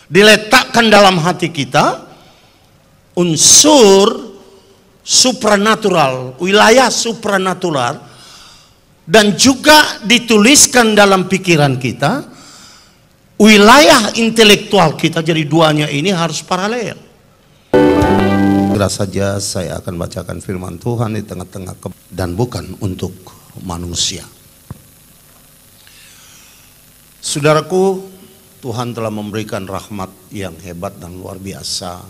diletakkan dalam hati kita unsur supranatural, wilayah supranatural, dan juga dituliskan dalam pikiran kita wilayah intelektual kita. Jadi duanya ini harus paralel. Segera saja saya akan bacakan firman Tuhan di tengah-tengah dan bukan untuk manusia. Saudaraku, Tuhan telah memberikan rahmat yang hebat dan luar biasa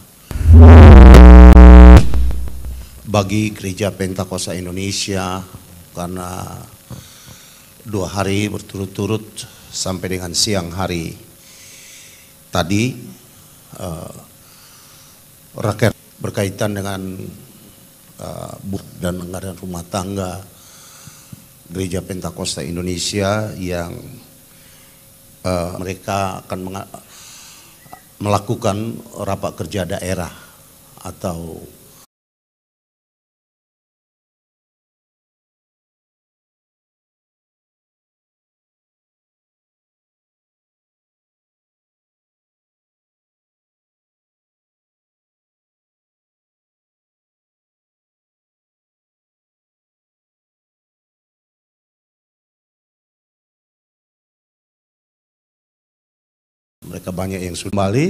bagi Gereja Pentakosta Indonesia, karena 2 hari berturut-turut sampai dengan siang hari tadi rakyat berkaitan dengan dan anggaran rumah tangga Gereja Pentakosta Indonesia yang mereka akan melakukan rapat kerja daerah atau mereka banyak yang sudah kembali,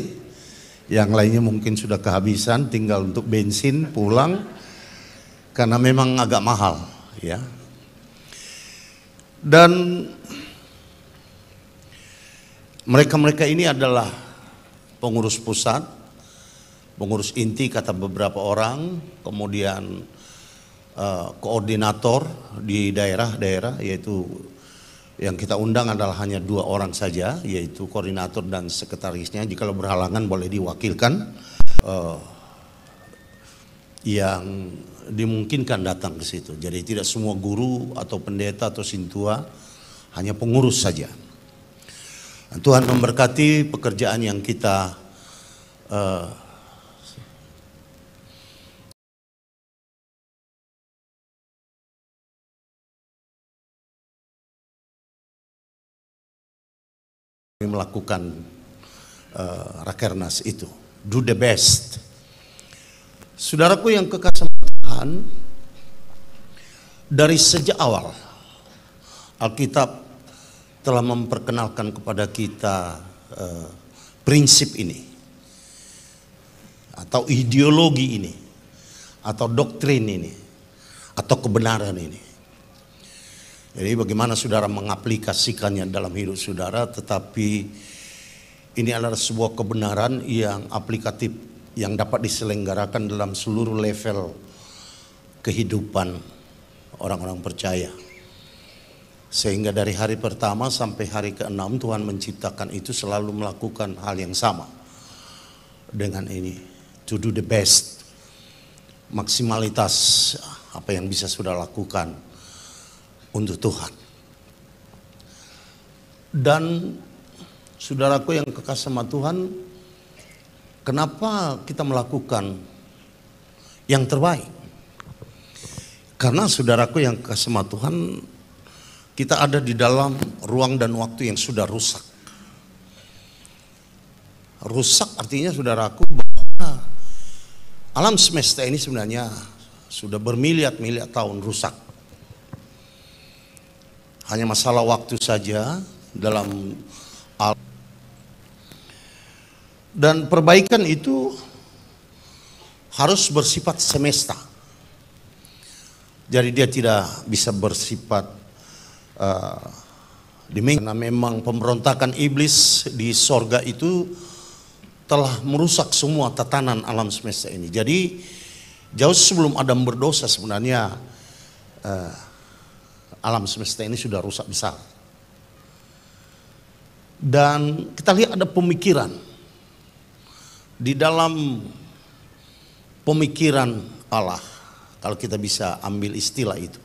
yang lainnya mungkin sudah kehabisan, tinggal untuk bensin pulang karena memang agak mahal, ya. Dan mereka-mereka ini adalah pengurus pusat, pengurus inti kata beberapa orang, kemudian koordinator di daerah-daerah, yaitu yang kita undang adalah hanya 2 orang saja, yaitu koordinator dan sekretarisnya. Jika berhalangan boleh diwakilkan yang dimungkinkan datang ke situ. Jadi tidak semua guru atau pendeta atau sintua, hanya pengurus saja. Dan Tuhan memberkati pekerjaan yang kita melakukan rakernas itu. Do the best. Saudaraku yang kekasih Tuhan, dari sejak awal Alkitab telah memperkenalkan kepada kita prinsip ini atau ideologi ini atau doktrin ini atau kebenaran ini. Jadi bagaimana saudara mengaplikasikannya dalam hidup saudara, tetapi ini adalah sebuah kebenaran yang aplikatif, yang dapat diselenggarakan dalam seluruh level kehidupan orang-orang percaya. Sehingga dari hari pertama sampai hari ke-6 Tuhan menciptakan itu selalu melakukan hal yang sama dengan ini. To do the best. Maksimalitas apa yang bisa saudara lakukan untuk Tuhan. Dan saudaraku yang kekasih sama Tuhan, kenapa kita melakukan yang terbaik? Karena saudaraku yang kekasih sama Tuhan, kita ada di dalam ruang dan waktu yang sudah rusak. Rusak artinya saudaraku bahwa alam semesta ini sebenarnya sudah bermiliar-miliar tahun rusak. Hanya masalah waktu saja dalam dan perbaikan itu harus bersifat semesta. Jadi dia tidak bisa bersifat karena memang pemberontakan iblis di sorga itu telah merusak semua tatanan alam semesta ini. Jadi jauh sebelum Adam berdosa sebenarnya alam semesta ini sudah rusak besar. Dan kita lihat ada pemikiran. Di dalam pemikiran Allah, kalau kita bisa ambil istilah itu,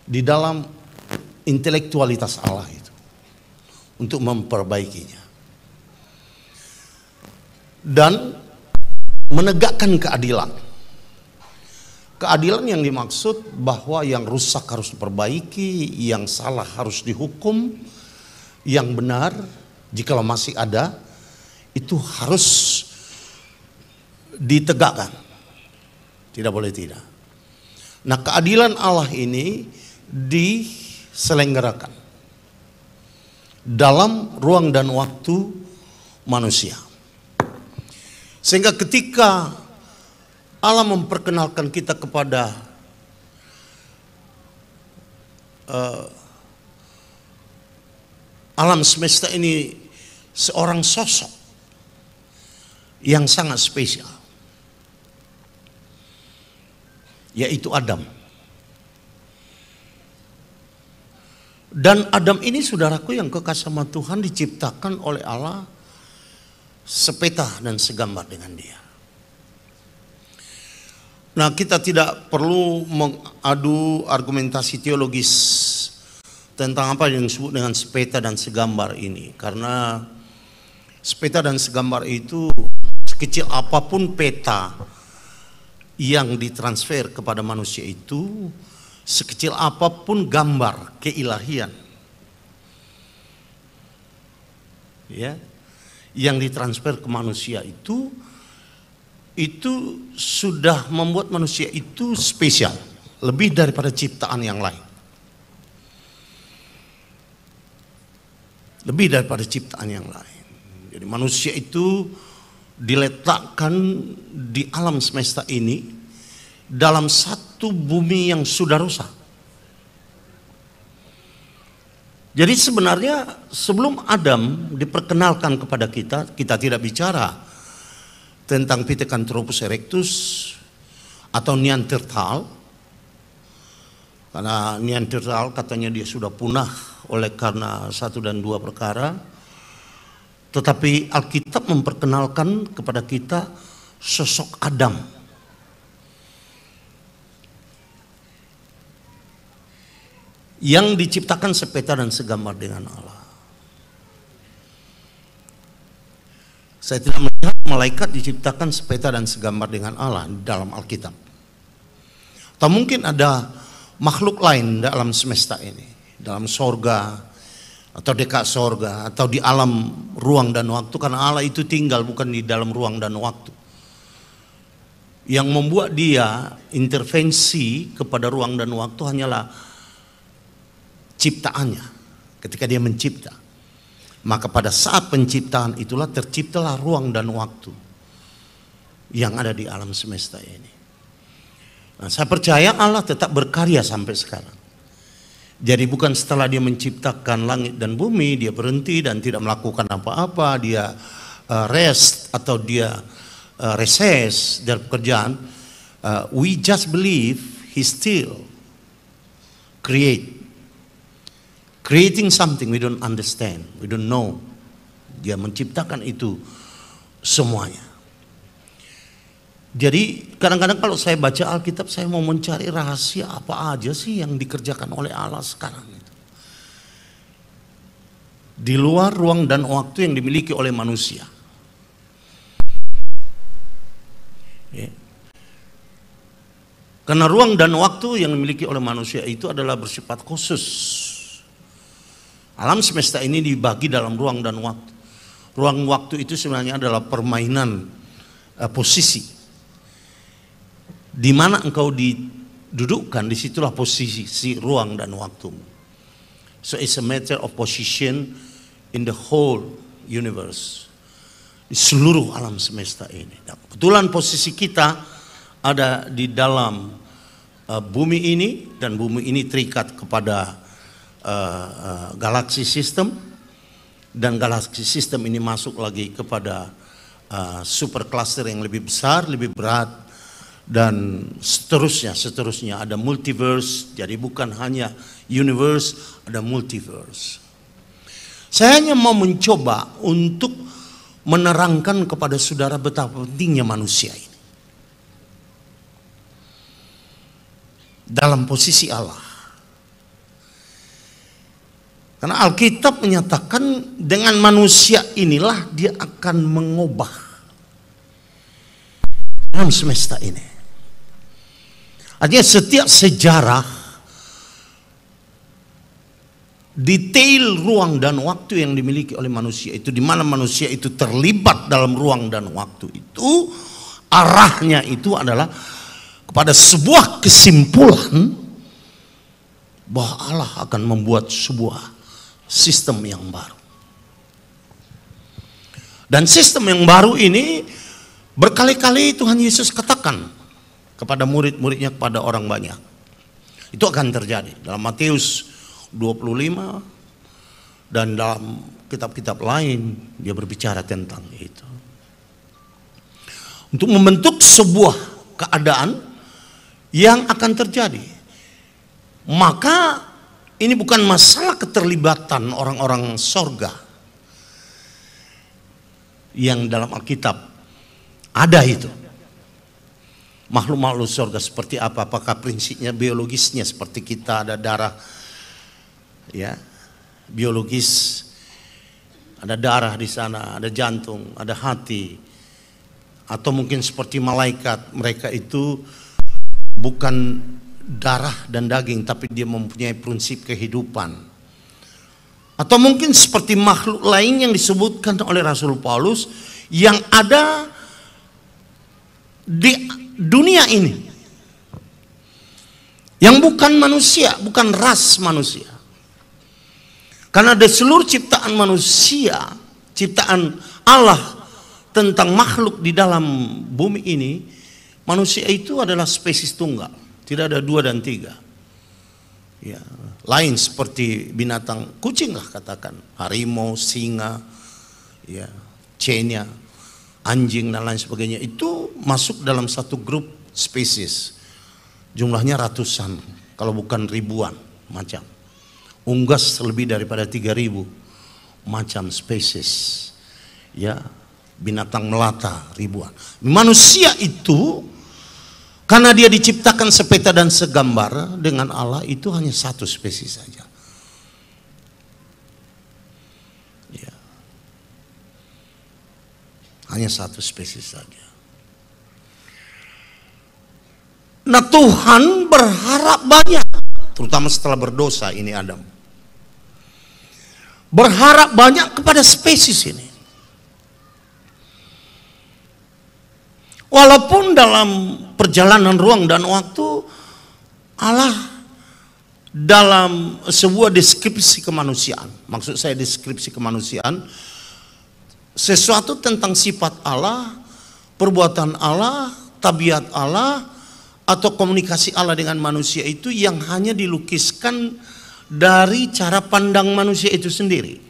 di dalam intelektualitas Allah itu, untuk memperbaikinya. Dan menegakkan keadilan. Keadilan yang dimaksud bahwa yang rusak harus diperbaiki, yang salah harus dihukum, yang benar jikalau masih ada itu harus ditegakkan. Tidak boleh tidak. Nah, keadilan Allah ini diselenggarakan dalam ruang dan waktu manusia. Sehingga ketika Allah memperkenalkan kita kepada alam semesta ini, seorang sosok yang sangat spesial, yaitu Adam. Dan Adam ini, saudaraku yang kekasih sama Tuhan, diciptakan oleh Allah sepeta dan segambar dengan Dia. Nah, kita tidak perlu mengadu argumentasi teologis tentang apa yang disebut dengan sepeta dan segambar ini, karena sepeta dan segambar itu, sekecil apapun peta yang ditransfer kepada manusia itu, sekecil apapun gambar keilahian ya yang ditransfer ke manusia itu sudah membuat manusia itu spesial, lebih daripada ciptaan yang lain. Lebih daripada ciptaan yang lain. Jadi manusia itu diletakkan di alam semesta ini dalam satu bumi yang sudah rusak. Jadi sebenarnya sebelum Adam diperkenalkan kepada kita, kita tidak bicara tentang Pithecanthropus erectus atau Neanderthal, karena Neanderthal katanya dia sudah punah oleh karena satu dan dua perkara. Tetapi Alkitab memperkenalkan kepada kita sosok Adam yang diciptakan sepeta dan segambar dengan Allah. Saya tidak melihat malaikat diciptakan sepeta dan segambar dengan Allah dalam Alkitab. Atau mungkin ada makhluk lain dalam semesta ini, dalam sorga atau dekat sorga atau di alam ruang dan waktu, karena Allah itu tinggal bukan di dalam ruang dan waktu. Yang membuat dia intervensi kepada ruang dan waktu hanyalah ciptaannya. Ketika dia mencipta, maka pada saat penciptaan itulah terciptalah ruang dan waktu yang ada di alam semesta ini. Nah, saya percaya Allah tetap berkarya sampai sekarang. Jadi bukan setelah dia menciptakan langit dan bumi dia berhenti dan tidak melakukan apa-apa, dia rest atau dia reses dari pekerjaan. We just believe he still creating something we don't understand, we don't know. Dia menciptakan itu semuanya. Jadi kadang-kadang kalau saya baca Alkitab, saya mau mencari rahasia apa aja sih yang dikerjakan oleh Allah sekarang itu, di luar ruang dan waktu yang dimiliki oleh manusia. Ya. Karena ruang dan waktu yang dimiliki oleh manusia itu adalah bersifat khusus. Alam semesta ini dibagi dalam ruang dan waktu. Ruang waktu itu sebenarnya adalah permainan posisi. Di mana engkau didudukkan, disitulah posisi ruang dan waktumu. So it's a matter of position in the whole universe, di seluruh alam semesta ini. Nah, kebetulan posisi kita ada di dalam bumi ini, dan bumi ini terikat kepada galaksi sistem, dan galaksi sistem ini masuk lagi kepada super cluster yang lebih besar, lebih berat, dan seterusnya ada multiverse. Jadi bukan hanya universe, ada multiverse. Saya hanya mau mencoba untuk menerangkan kepada saudara betapa pentingnya manusia ini dalam posisi Allah. Karena Alkitab menyatakan dengan manusia inilah dia akan mengubah alam semesta ini. Artinya setiap sejarah detail ruang dan waktu yang dimiliki oleh manusia itu, di mana manusia itu terlibat dalam ruang dan waktu itu, arahnya itu adalah kepada sebuah kesimpulan bahwa Allah akan membuat sebuah sistem yang baru. Dan sistem yang baru ini berkali-kali Tuhan Yesus katakan kepada murid-muridnya, kepada orang banyak. Itu akan terjadi dalam Matius 25 dan dalam kitab-kitab lain dia berbicara tentang itu. Untuk membentuk sebuah keadaan yang akan terjadi. Maka ini bukan masalah keterlibatan orang-orang sorga yang dalam Alkitab ada itu. Makhluk-makhluk sorga seperti apa? Apakah prinsipnya biologisnya seperti kita, ada darah, ya, biologis, ada darah di sana, ada jantung, ada hati, atau mungkin seperti malaikat, mereka itu bukan darah dan daging, tapi dia mempunyai prinsip kehidupan. Atau mungkin seperti makhluk lain yang disebutkan oleh Rasul Paulus yang ada di dunia ini, yang bukan manusia, bukan ras manusia. Karena dari seluruh ciptaan manusia, ciptaan Allah tentang makhluk di dalam bumi ini, manusia itu adalah spesies tunggal, tidak ada dua dan tiga. Ya, lain seperti binatang, kucing lah katakan, harimau, singa, ya, cenya, anjing dan lain sebagainya, itu masuk dalam satu grup spesies. Jumlahnya ratusan, kalau bukan ribuan macam. Unggas lebih daripada 3.000 macam spesies. Ya, binatang melata ribuan. Manusia itu karena dia diciptakan sepeta dan segambar dengan Allah, itu hanya satu spesies saja. Ya. Hanya satu spesies saja. Nah, Tuhan berharap banyak, terutama setelah berdosa ini Adam. Berharap banyak kepada spesies ini. Walaupun dalam perjalanan ruang dan waktu, Allah dalam sebuah deskripsi kemanusiaan, maksud saya deskripsi kemanusiaan, sesuatu tentang sifat Allah, perbuatan Allah, tabiat Allah, atau komunikasi Allah dengan manusia itu yang hanya dilukiskan dari cara pandang manusia itu sendiri.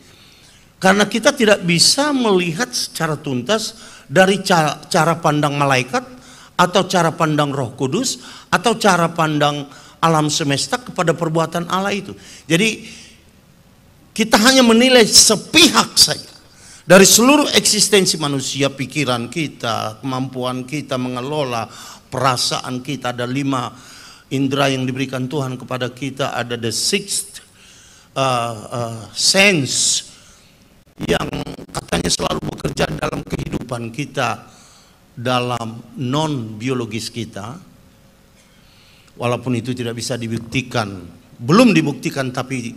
Karena kita tidak bisa melihat secara tuntas dari cara pandang malaikat, atau cara pandang Roh Kudus, atau cara pandang alam semesta kepada perbuatan Allah itu. Jadi kita hanya menilai sepihak saja dari seluruh eksistensi manusia, pikiran kita, kemampuan kita mengelola perasaan kita. Ada 5 indera yang diberikan Tuhan kepada kita. Ada the sixth sense yang katanya selalu bekerja dalam kehidupan kita, dalam non biologis kita. Walaupun itu tidak bisa dibuktikan, belum dibuktikan, tapi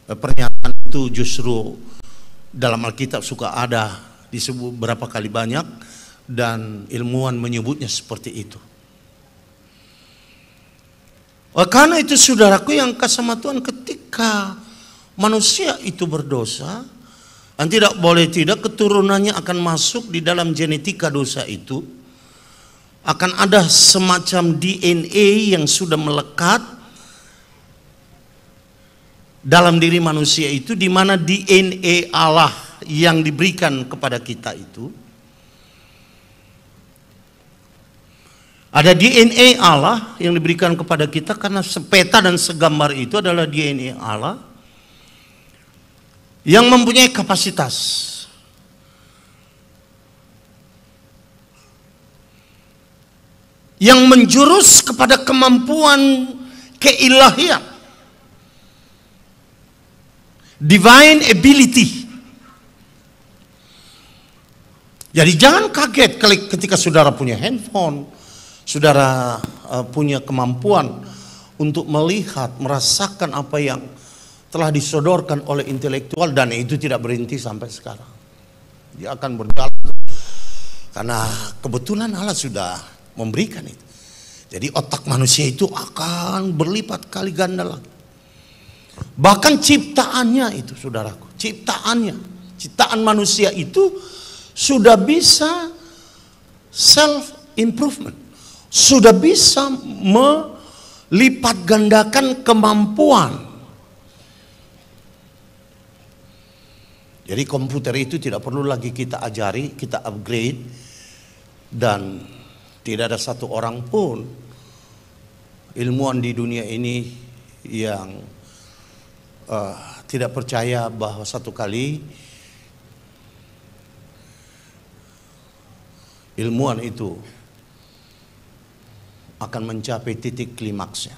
pernyataan itu justru dalam Alkitab suka ada, disebut berapa kali banyak, dan ilmuwan menyebutnya seperti itu. Karena itu saudaraku yang kasih sama Tuhan, ketika manusia itu berdosa, dan tidak boleh tidak keturunannya akan masuk di dalam genetika dosa itu, akan ada semacam DNA yang sudah melekat dalam diri manusia itu, di mana DNA Allah yang diberikan kepada kita itu, ada DNA Allah yang diberikan kepada kita, karena sepeta dan segambar itu adalah DNA Allah yang mempunyai kapasitas yang menjurus kepada kemampuan keilahian, divine ability. Jadi jangan kaget ketika saudara punya handphone, saudara punya kemampuan untuk melihat, merasakan apa yang telah disodorkan oleh intelektual, dan itu tidak berhenti sampai sekarang. Dia akan berjalan karena kebetulan Allah sudah memberikan itu. Jadi otak manusia itu akan berlipat kali ganda lagi. Bahkan ciptaannya itu, saudaraku, ciptaan manusia itu sudah bisa self improvement, sudah bisa melipat gandakan kemampuan. Jadi komputer itu tidak perlu lagi kita ajari, kita upgrade, dan tidak ada satu orang pun ilmuwan di dunia ini yang tidak percaya bahwa satu kali ilmuwan itu akan mencapai titik klimaksnya.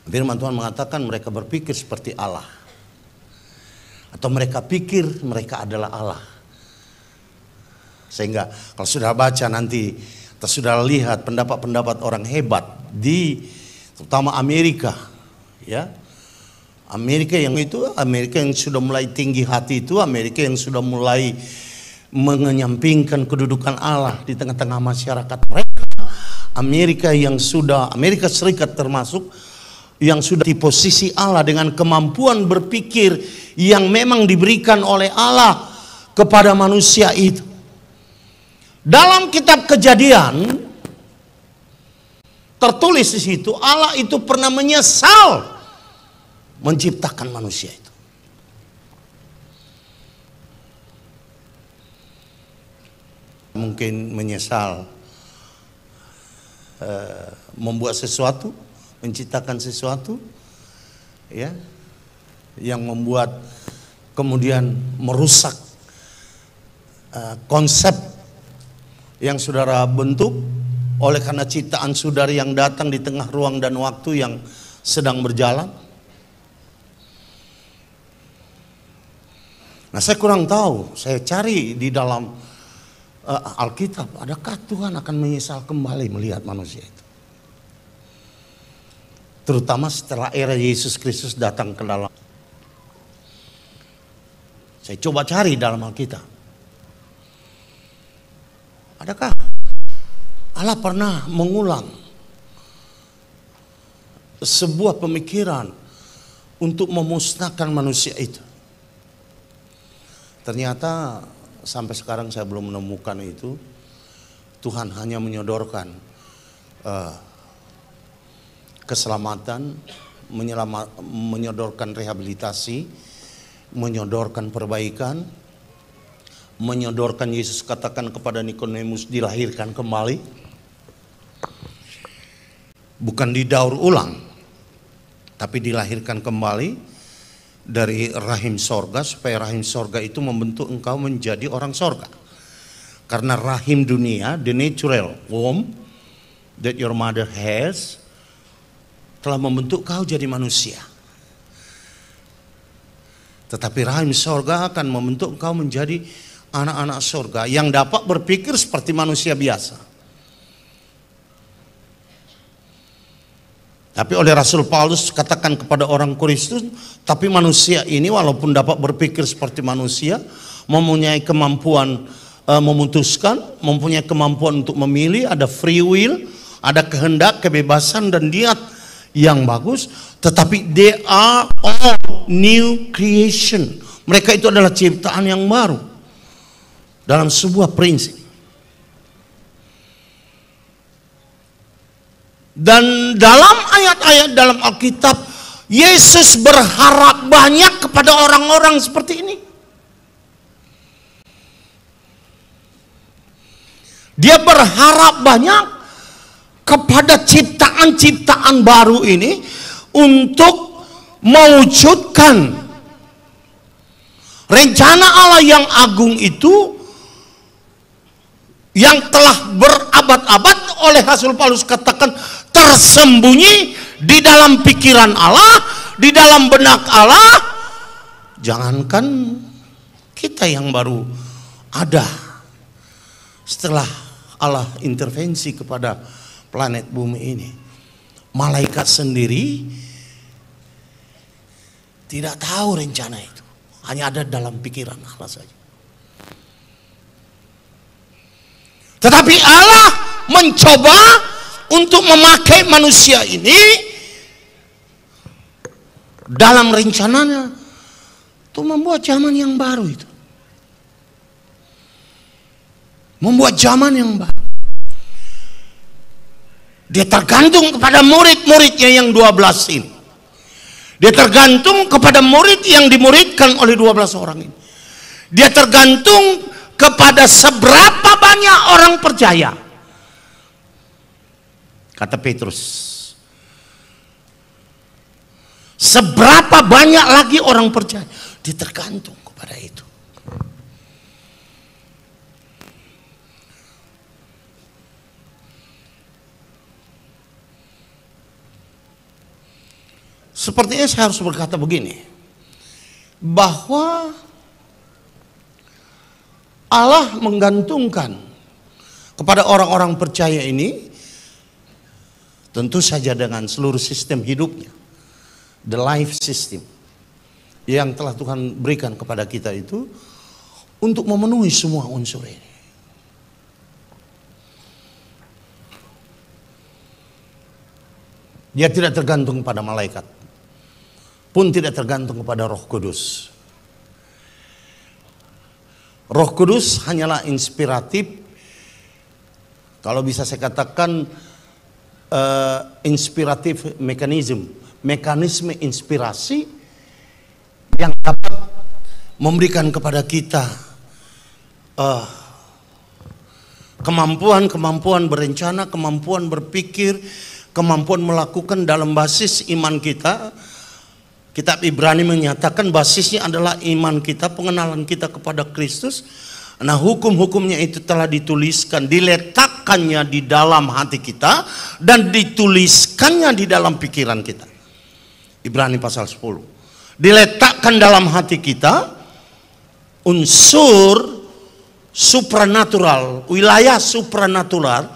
Firman Tuhan mengatakan mereka berpikir seperti Allah, atau mereka pikir mereka adalah Allah. Sehingga kalau sudah baca nanti, atau sudah lihat pendapat-pendapat orang hebat di terutama Amerika, ya, Amerika yang sudah mulai tinggi hati itu, Amerika yang sudah mulai menyampingkan kedudukan Allah di tengah-tengah masyarakat mereka, Amerika Serikat termasuk, yang sudah di posisi Allah dengan kemampuan berpikir yang memang diberikan oleh Allah kepada manusia itu. Dalam kitab Kejadian tertulis di situ, Allah itu pernah menyesal menciptakan manusia itu. Mungkin menyesal membuat sesuatu, menciptakan sesuatu, ya, yang membuat kemudian merusak konsep yang saudara bentuk oleh karena ciptaan saudara yang datang di tengah ruang dan waktu yang sedang berjalan. Nah, saya kurang tahu, saya cari di dalam Alkitab, adakah Tuhan akan menyesal kembali melihat manusia itu? Terutama setelah era Yesus Kristus datang ke dalam. Saya coba cari dalam Alkitab. Adakah Allah pernah mengulang sebuah pemikiran untuk memusnahkan manusia itu? Ternyata sampai sekarang saya belum menemukan itu. Tuhan hanya menyodorkan keselamatan, menyodorkan rehabilitasi, menyodorkan perbaikan, menyodorkan Yesus katakan kepada Nikodemus dilahirkan kembali, bukan didaur ulang, tapi dilahirkan kembali dari rahim sorga, supaya rahim sorga itu membentuk engkau menjadi orang sorga. Karena rahim dunia, the natural womb that your mother has, telah membentuk kau jadi manusia. Tetapi rahim sorga akan membentuk kau menjadi anak-anak sorga yang dapat berpikir seperti manusia biasa. Tapi oleh Rasul Paulus katakan kepada orang Korintus, tapi manusia ini walaupun dapat berpikir seperti manusia, mempunyai kemampuan memutuskan, mempunyai kemampuan untuk memilih, ada free will, ada kehendak, kebebasan dan niat yang bagus, tetapi they are all new creation. Mereka itu adalah ciptaan yang baru dalam sebuah prinsip. Dan dalam ayat-ayat dalam Alkitab, Yesus berharap banyak kepada orang-orang seperti ini. Dia berharap banyak kepada ciptaan-ciptaan baru ini untuk mewujudkan rencana Allah yang agung itu, yang telah berabad-abad oleh Rasul Paulus katakan tersembunyi di dalam pikiran Allah, di dalam benak Allah. Jangankan kita yang baru ada setelah Allah intervensi kepada planet bumi ini, malaikat sendiri Tidak tahu rencana itu. Hanya ada dalam pikiran Allah saja. Tetapi Allah mencoba untuk memakai manusia ini dalam rencananya untuk membuat zaman yang baru itu. Membuat zaman yang baru. Dia tergantung kepada murid-muridnya yang 12 ini. Dia tergantung kepada murid yang dimuridkan oleh 12 orang ini. Dia tergantung kepada seberapa banyak orang percaya. Kata Petrus, seberapa banyak lagi orang percaya. Dia tergantung kepada itu. Sepertinya saya harus berkata begini, bahwa Allah menggantungkan kepada orang-orang percaya ini tentu saja dengan seluruh sistem hidupnya, the life system yang telah Tuhan berikan kepada kita itu untuk memenuhi semua unsur ini. Dia tidak tergantung pada malaikat, pun tidak tergantung kepada Roh Kudus. Roh Kudus hanyalah inspiratif, kalau bisa saya katakan inspiratif mekanisme inspirasi yang dapat memberikan kepada kita kemampuan berencana, kemampuan berpikir, kemampuan melakukan dalam basis iman kita. Kitab Ibrani menyatakan basisnya adalah iman kita, pengenalan kita kepada Kristus. Nah, hukum-hukumnya itu telah dituliskan, diletakkannya di dalam hati kita dan dituliskannya di dalam pikiran kita. Ibrani pasal 10. Diletakkan dalam hati kita unsur supranatural, wilayah supranatural,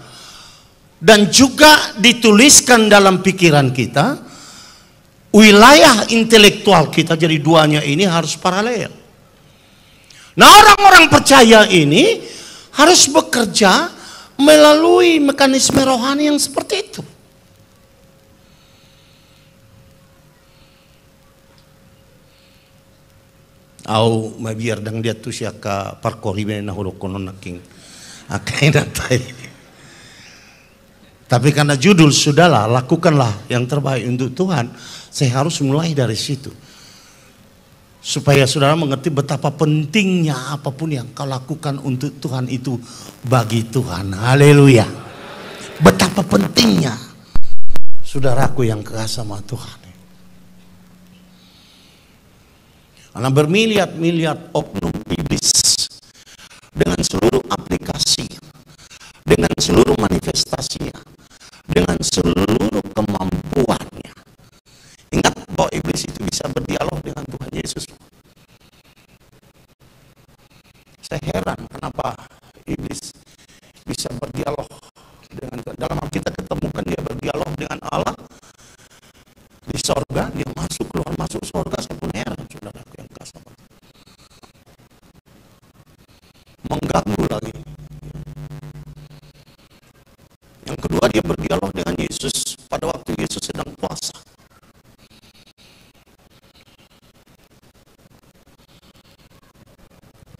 dan juga dituliskan dalam pikiran kita wilayah intelektual kita. Jadi duanya ini harus paralel. Nah, orang-orang percaya ini harus bekerja melalui mekanisme rohani yang seperti itu. Au mabiar dang dia tu sia ka parkori be na holo kono naking akai datai. Tapi karena judul sudahlah, lakukanlah yang terbaik untuk Tuhan, saya harus mulai dari situ. Supaya saudara mengerti betapa pentingnya apapun yang kau lakukan untuk Tuhan itu bagi Tuhan. Haleluya. Betapa pentingnya saudaraku yang kekasih sama Tuhan. Karena bermiliar-miliar oknum iblis dengan seluruh aplikasi, dengan seluruh manifestasinya, dengan seluruh kemampuannya. Ingat bahwa iblis itu bisa berdialog dengan Tuhan Yesus. Saya heran kenapa iblis bisa berdialog dengan Tuhan. Dalam Alkitab ketemukan dia berdialog dengan Allah di sorga, dia masuk keluar masuk sorga. Saya pun heran, saudara yang kasih, mengganggu lagi. Yang kedua, dia berdialog dengan Yesus pada waktu Yesus sedang puasa.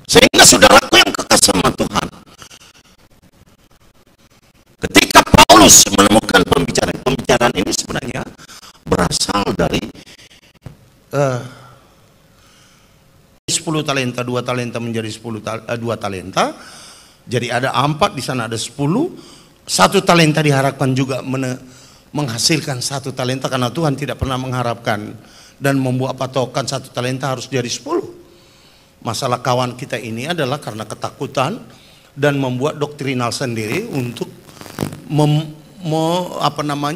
Sehingga saudaraku yang kekasih sama Tuhan, ketika Paulus menemukan pembicaraan ini sebenarnya berasal dari 10 talenta, 2 talenta menjadi 2 talenta. Jadi ada 4, di sana ada 10. 1 talenta diharapkan juga menghasilkan 1 talenta, karena Tuhan tidak pernah mengharapkan dan membuat patokan 1 talenta harus jadi 10. Masalah kawan kita ini adalah karena ketakutan dan membuat doktrinal sendiri untuk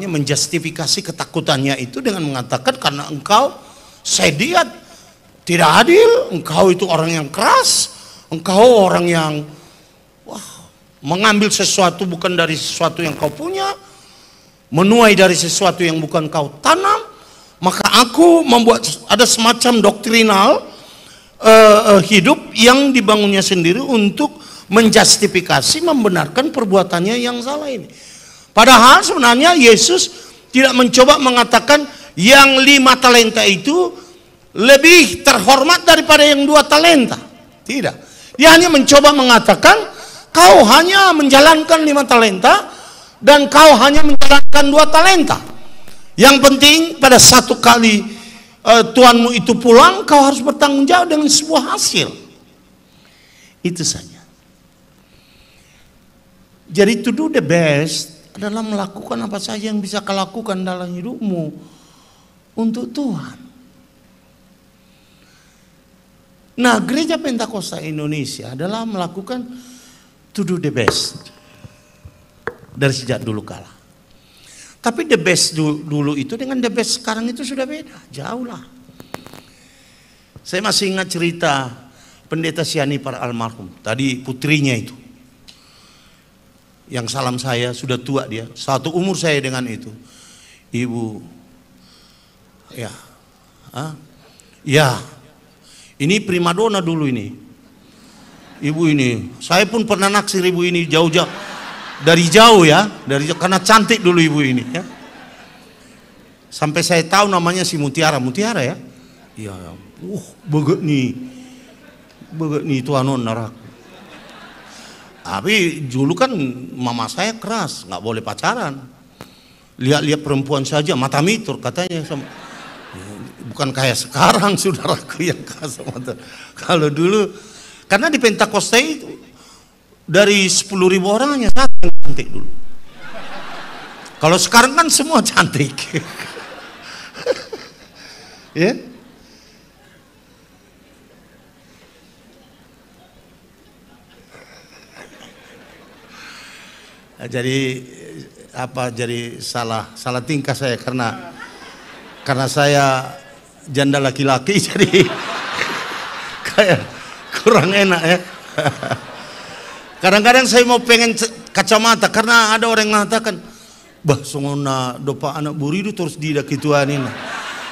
menjustifikasi ketakutannya itu dengan mengatakan karena engkau sediat, tidak adil, engkau itu orang yang keras, engkau orang yang mengambil sesuatu bukan dari sesuatu yang kau punya, menuai dari sesuatu yang bukan kau tanam, Maka aku membuat ada semacam doktrinal hidup yang dibangunnya sendiri untuk menjustifikasi, membenarkan perbuatannya yang salah ini. Padahal sebenarnya Yesus tidak mencoba mengatakan yang 5 talenta itu lebih terhormat daripada yang 2 talenta. Tidak. Dia hanya mencoba mengatakan kau hanya menjalankan 5 talenta dan kau hanya menjalankan 2 talenta. Yang penting pada satu kali tuanmu itu pulang, kau harus bertanggung jawab dengan sebuah hasil. Itu saja. Jadi to do the best adalah melakukan apa saja yang bisa kau lakukan dalam hidupmu untuk Tuhan. Nah, Gereja Pentakosta Indonesia adalah melakukan to do the best dari sejak dulu kala. Tapi the best dulu itu dengan the best sekarang itu sudah beda, jauh lah. Saya masih ingat cerita Pendeta Sianipar almarhum, tadi putrinya itu, yang salam saya, sudah tua dia, satu umur saya dengan itu. Ibu, ya, ya, ini primadona dulu ini, ibu ini. Saya pun pernah naksir ibu ini jauh-jauh. Dari jauh ya, karena cantik dulu ibu ini ya. Sampai saya tahu namanya si Mutiara ya. Iya, beget nih tuanon narak. Tapi dulu kan mama saya keras, nggak boleh pacaran. Lihat-lihat perempuan saja, mata mitur katanya. Bukan kayak sekarang saudaraku yang kasar mata. Kalau dulu, karena di Pentakosta itu dari 10.000 orang hanya satu yang cantik dulu. Kalau sekarang kan semua cantik. Ya. Jadi salah tingkah saya karena saya janda laki-laki jadi kayak kurang enak ya. Kadang-kadang saya mau pengen kacamata karena ada orang yang mengatakan, bah songona dopa anak buridu terus tidak kituan ini.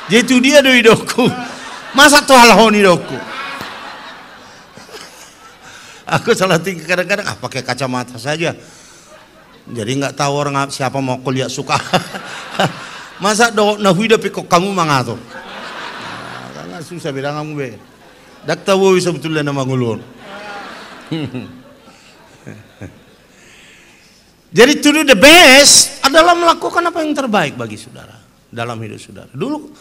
Jadi itu dia do hidoku. Masa tuh halahoni doku. Aku salah tingkah kadang-kadang pakai kacamata saja. Jadi nggak tahu orang siapa mau kuliah suka. Masa do nahuida kok kamu mangato. Karena susah bilang kamu be. Dak tahu sebetulnya nama ngulur. Jadi to do the best adalah melakukan apa yang terbaik bagi saudara dalam hidup saudara. Dulu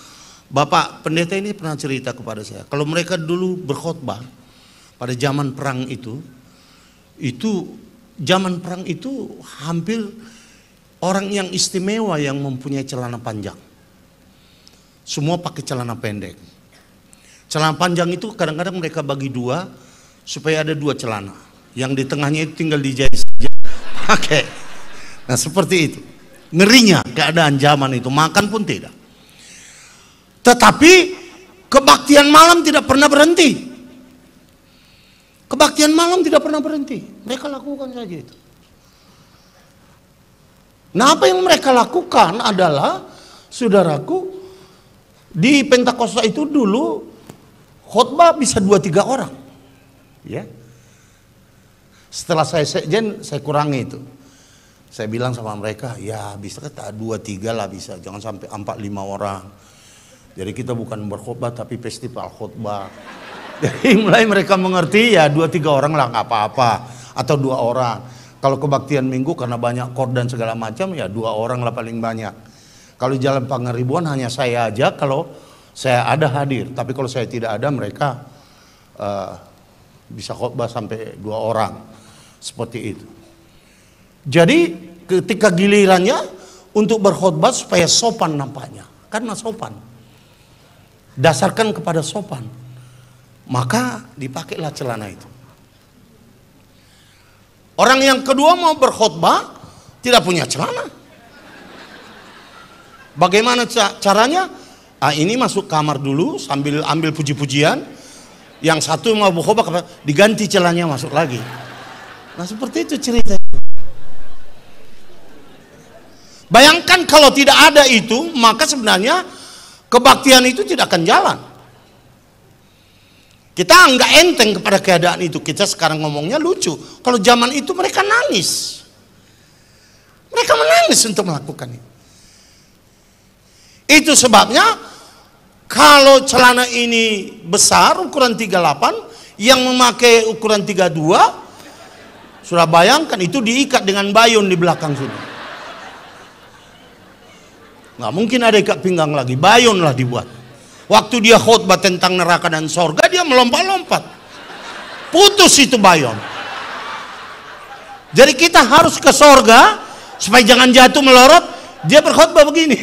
Bapak Pendeta ini pernah cerita kepada saya, kalau mereka dulu berkhotbah pada zaman perang itu zaman perang itu hampir orang yang istimewa yang mempunyai celana panjang. Semua pakai celana pendek. Celana panjang itu kadang-kadang mereka bagi 2 supaya ada 2 celana. Yang di tengahnya itu tinggal dijahit saja. Oke. Nah seperti itu. Ngerinya keadaan zaman itu, makan pun tidak. Tetapi kebaktian malam tidak pernah berhenti. Kebaktian malam tidak pernah berhenti. Mereka lakukan saja itu. Nah apa yang mereka lakukan adalah, saudaraku, di Pentakosta itu dulu khotbah bisa 2-3 orang. Ya. Setelah saya sekjen, saya kurangi itu. Saya bilang sama mereka, ya bisa kan 2-3 lah bisa, jangan sampai 4-5 orang. Jadi kita bukan berkhotbah tapi festival khotbah. Jadi mulai mereka mengerti ya 2-3 orang lah nggak apa-apa, atau 2 orang. Kalau kebaktian minggu karena banyak khot dan segala macam ya 2 orang lah paling banyak. Kalau Jalan Pangeribuan hanya saya aja kalau saya ada hadir. Tapi kalau saya tidak ada mereka bisa khotbah sampai 2 orang. Seperti itu. Jadi ketika gilirannya untuk berkhotbah supaya sopan nampaknya. Karena sopan. Dasarkan kepada sopan. Maka dipakailah celana itu. Orang yang kedua mau berkhotbah tidak punya celana. Bagaimana caranya? Ini masuk kamar dulu sambil ambil puji-pujian. Yang satu mau berkhotbah diganti celananya masuk lagi. Nah seperti itu cerita. Bayangkan kalau tidak ada itu, maka sebenarnya kebaktian itu tidak akan jalan. Kita nggak enteng kepada keadaan itu. Kita sekarang ngomongnya lucu. Kalau zaman itu mereka nangis. Mereka menangis untuk melakukan itu. Itu sebabnya kalau celana ini besar ukuran 38, yang memakai ukuran 32, sudah bayangkan itu diikat dengan bayon di belakang sini. Nggak mungkin ada ikat pinggang lagi, bayon lah dibuat. Waktu dia khotbah tentang neraka dan sorga, dia melompat-lompat. Putus itu bayon. Jadi kita harus ke sorga supaya jangan jatuh melorot. Dia berkhotbah begini.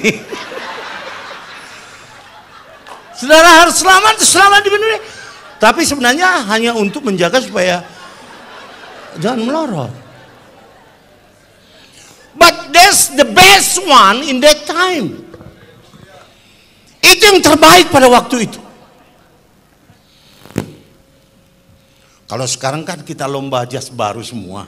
Saudara harus selamat di dunia. Tapi sebenarnya hanya untuk menjaga supaya jangan melorot. But that's the best one in that time. Itu yang terbaik pada waktu itu. Kalau sekarang kan kita lomba jas baru semua.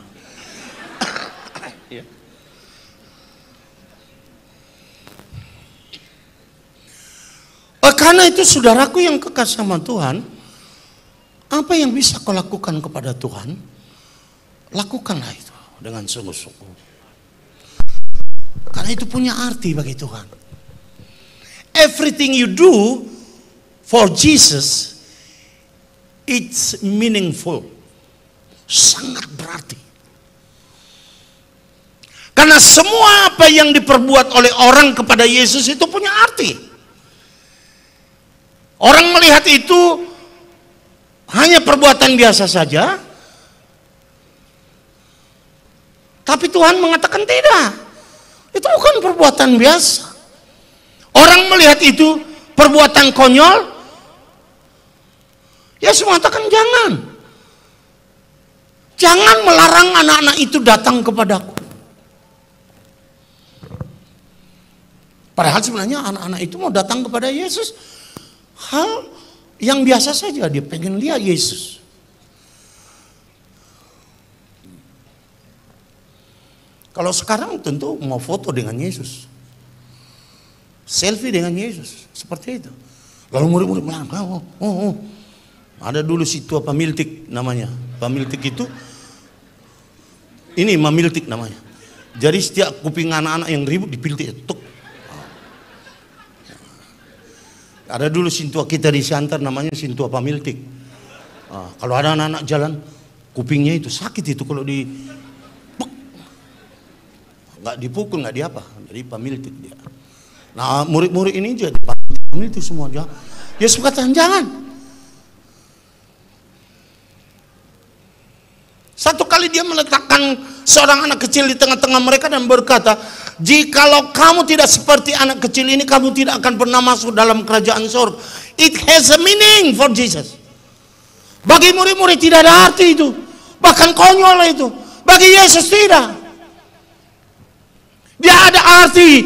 Karena itu saudaraku yang kekasih sama Tuhan, apa yang bisa kau lakukan kepada Tuhan, lakukanlah itu dengan sungguh-sungguh. Karena itu punya arti bagi Tuhan. Everything you do for Jesus, it's meaningful. Sangat berarti. Karena semua apa yang diperbuat oleh orang kepada Yesus itu punya arti. Orang melihat itu hanya perbuatan biasa saja, tapi Tuhan mengatakan tidak. Itu bukan perbuatan biasa. Orang melihat itu perbuatan konyol, Yesus mengatakan jangan. Jangan melarang anak-anak itu datang kepadaku. Padahal sebenarnya anak-anak itu mau datang kepada Yesus. Hal yang biasa saja, dia pengen lihat Yesus. Kalau sekarang tentu mau foto dengan Yesus, selfie dengan Yesus, seperti itu. Lalu murid-murid bilang, ada dulu si tua Pamiltik namanya. Pamiltik itu, ini Mamiltik namanya. Jadi setiap kuping anak-anak yang ribut dipiltik, tuk. Ada dulu sintua kita di Siantar namanya sintua Pamiltik. Kalau ada anak-anak jalan, kupingnya itu sakit itu kalau di nggak dipukul, nggak diapa. Jadi Pamiltik dia. Nah murid-murid ini jadi Pamiltik semua dia. Yesus katakan jangan. Satu kali dia meletakkan seorang anak kecil di tengah-tengah mereka dan berkata, jikalau kamu tidak seperti anak kecil ini, kamu tidak akan pernah masuk dalam kerajaan surga. It has a meaning for Jesus. Bagi murid-murid tidak ada arti itu. Bahkan konyol itu. Bagi Yesus tidak. Dia ada arti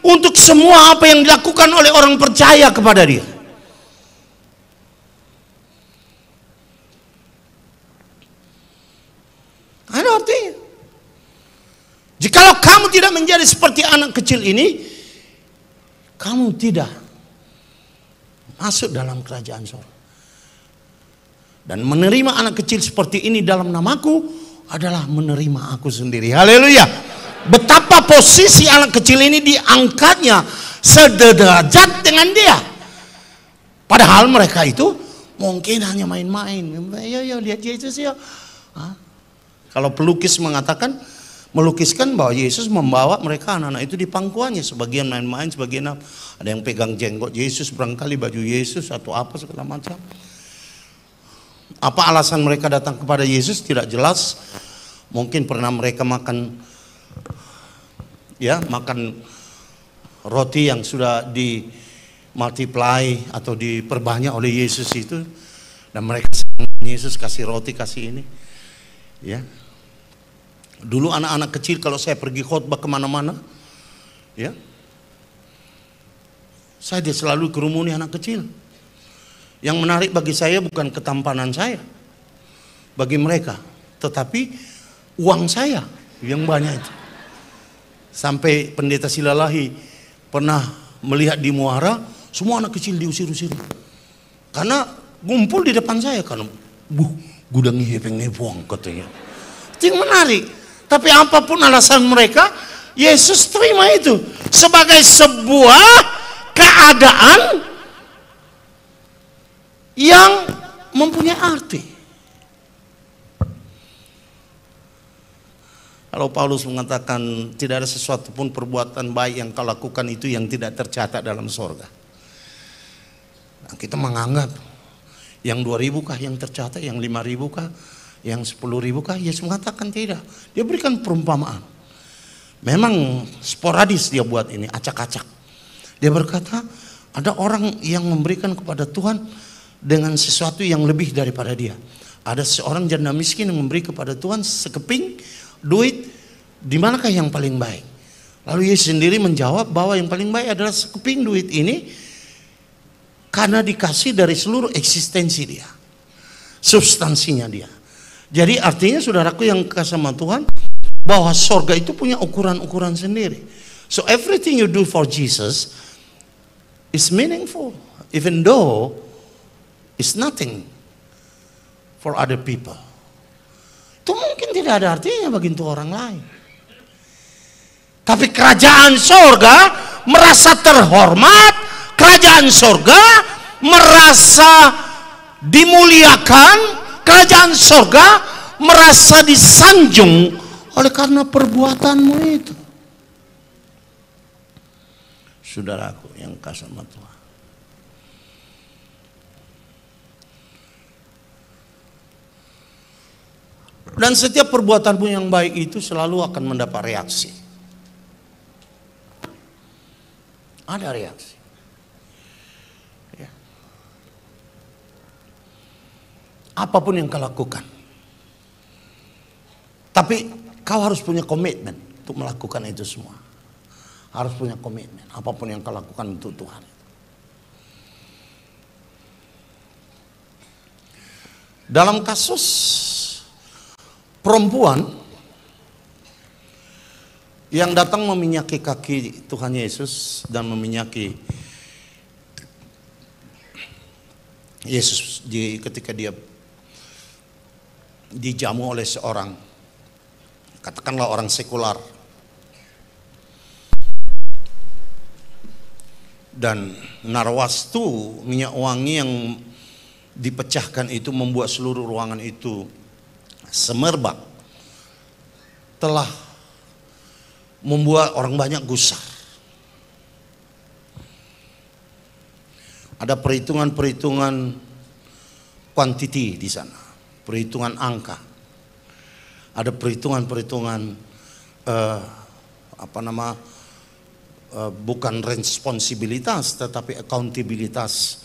untuk semua apa yang dilakukan oleh orang percaya kepada dia. Ada artinya. Jikalau kamu tidak menjadi seperti anak kecil ini, kamu tidak masuk dalam kerajaan surga. Dan menerima anak kecil seperti ini dalam namaku adalah menerima aku sendiri. Haleluya. Betapa posisi anak kecil ini diangkatnya sederajat dengan dia. Padahal mereka itu mungkin hanya main-main. Yo lihat Yesus ya. Kalau pelukis mengatakan, melukiskan bahwa Yesus membawa mereka anak-anak itu di pangkuannya. Sebagian main-main, sebagian ada yang pegang jenggot Yesus, barangkali baju Yesus atau apa segala macam. Apa alasan mereka datang kepada Yesus tidak jelas. Mungkin pernah mereka makan roti yang sudah dimultiply atau diperbanyak oleh Yesus itu, dan mereka Yesus kasih roti, kasih ini. Ya. Dulu anak-anak kecil kalau saya pergi khotbah kemana-mana, ya, saya selalu kerumuni anak kecil. Yang menarik bagi saya bukan ketampanan saya, bagi mereka, tetapi uang saya yang banyak itu. Sampai pendeta Silalahi pernah melihat di muara Semua anak kecil diusir-usir. Karena ngumpul di depan saya karena gudang hepeng nebuang katanya. Itu yang menarik. Tapi apapun alasan mereka, Yesus terima itu sebagai sebuah keadaan yang mempunyai arti. Kalau Paulus mengatakan tidak ada sesuatu pun perbuatan baik yang kau lakukan itu yang tidak tercatat dalam sorga. Nah, kita menganggap yang 2.000 kah yang tercatat, yang 5.000 kah, yang 10.000 kah? Yesus mengatakan tidak. Dia berikan perumpamaan. Memang sporadis dia buat ini, acak-acak. Dia berkata ada orang yang memberikan kepada Tuhan dengan sesuatu yang lebih daripada dia. Ada seorang janda miskin yang memberi kepada Tuhan sekeping duit, di manakah yang paling baik? Lalu Yesus sendiri menjawab bahwa yang paling baik adalah sekeping duit ini karena dikasih dari seluruh eksistensi dia, substansinya dia. Jadi artinya saudaraku yang kasih sama Tuhan, bahwa sorga itu punya ukuran-ukuran sendiri. So everything you do for Jesus is meaningful, even though it's nothing for other people. Itu mungkin tidak ada artinya bagi orang lain. Tapi kerajaan sorga merasa terhormat, kerajaan sorga merasa dimuliakan, kerajaan sorga merasa disanjung oleh karena perbuatanmu itu. Saudaraku yang kasih sama Tuhan. Dan setiap perbuatanmu yang baik itu selalu akan mendapat reaksi. Ada reaksi. Ya. Apapun yang kau lakukan. Tapi kau harus punya komitmen untuk melakukan itu semua. Harus punya komitmen. Apapun yang kau lakukan untuk Tuhan. Dalam kasus perempuan yang datang meminyaki kaki Tuhan Yesus dan meminyaki Yesus ketika dia dijamu oleh seorang, katakanlah orang sekular, dan narwastu, minyak wangi yang dipecahkan itu membuat seluruh ruangan itu semerbak, telah membuat orang banyak gusar. Ada perhitungan-perhitungan quantity di sana, perhitungan angka. Ada perhitungan-perhitungan bukan responsibilitas tetapi accountabilitas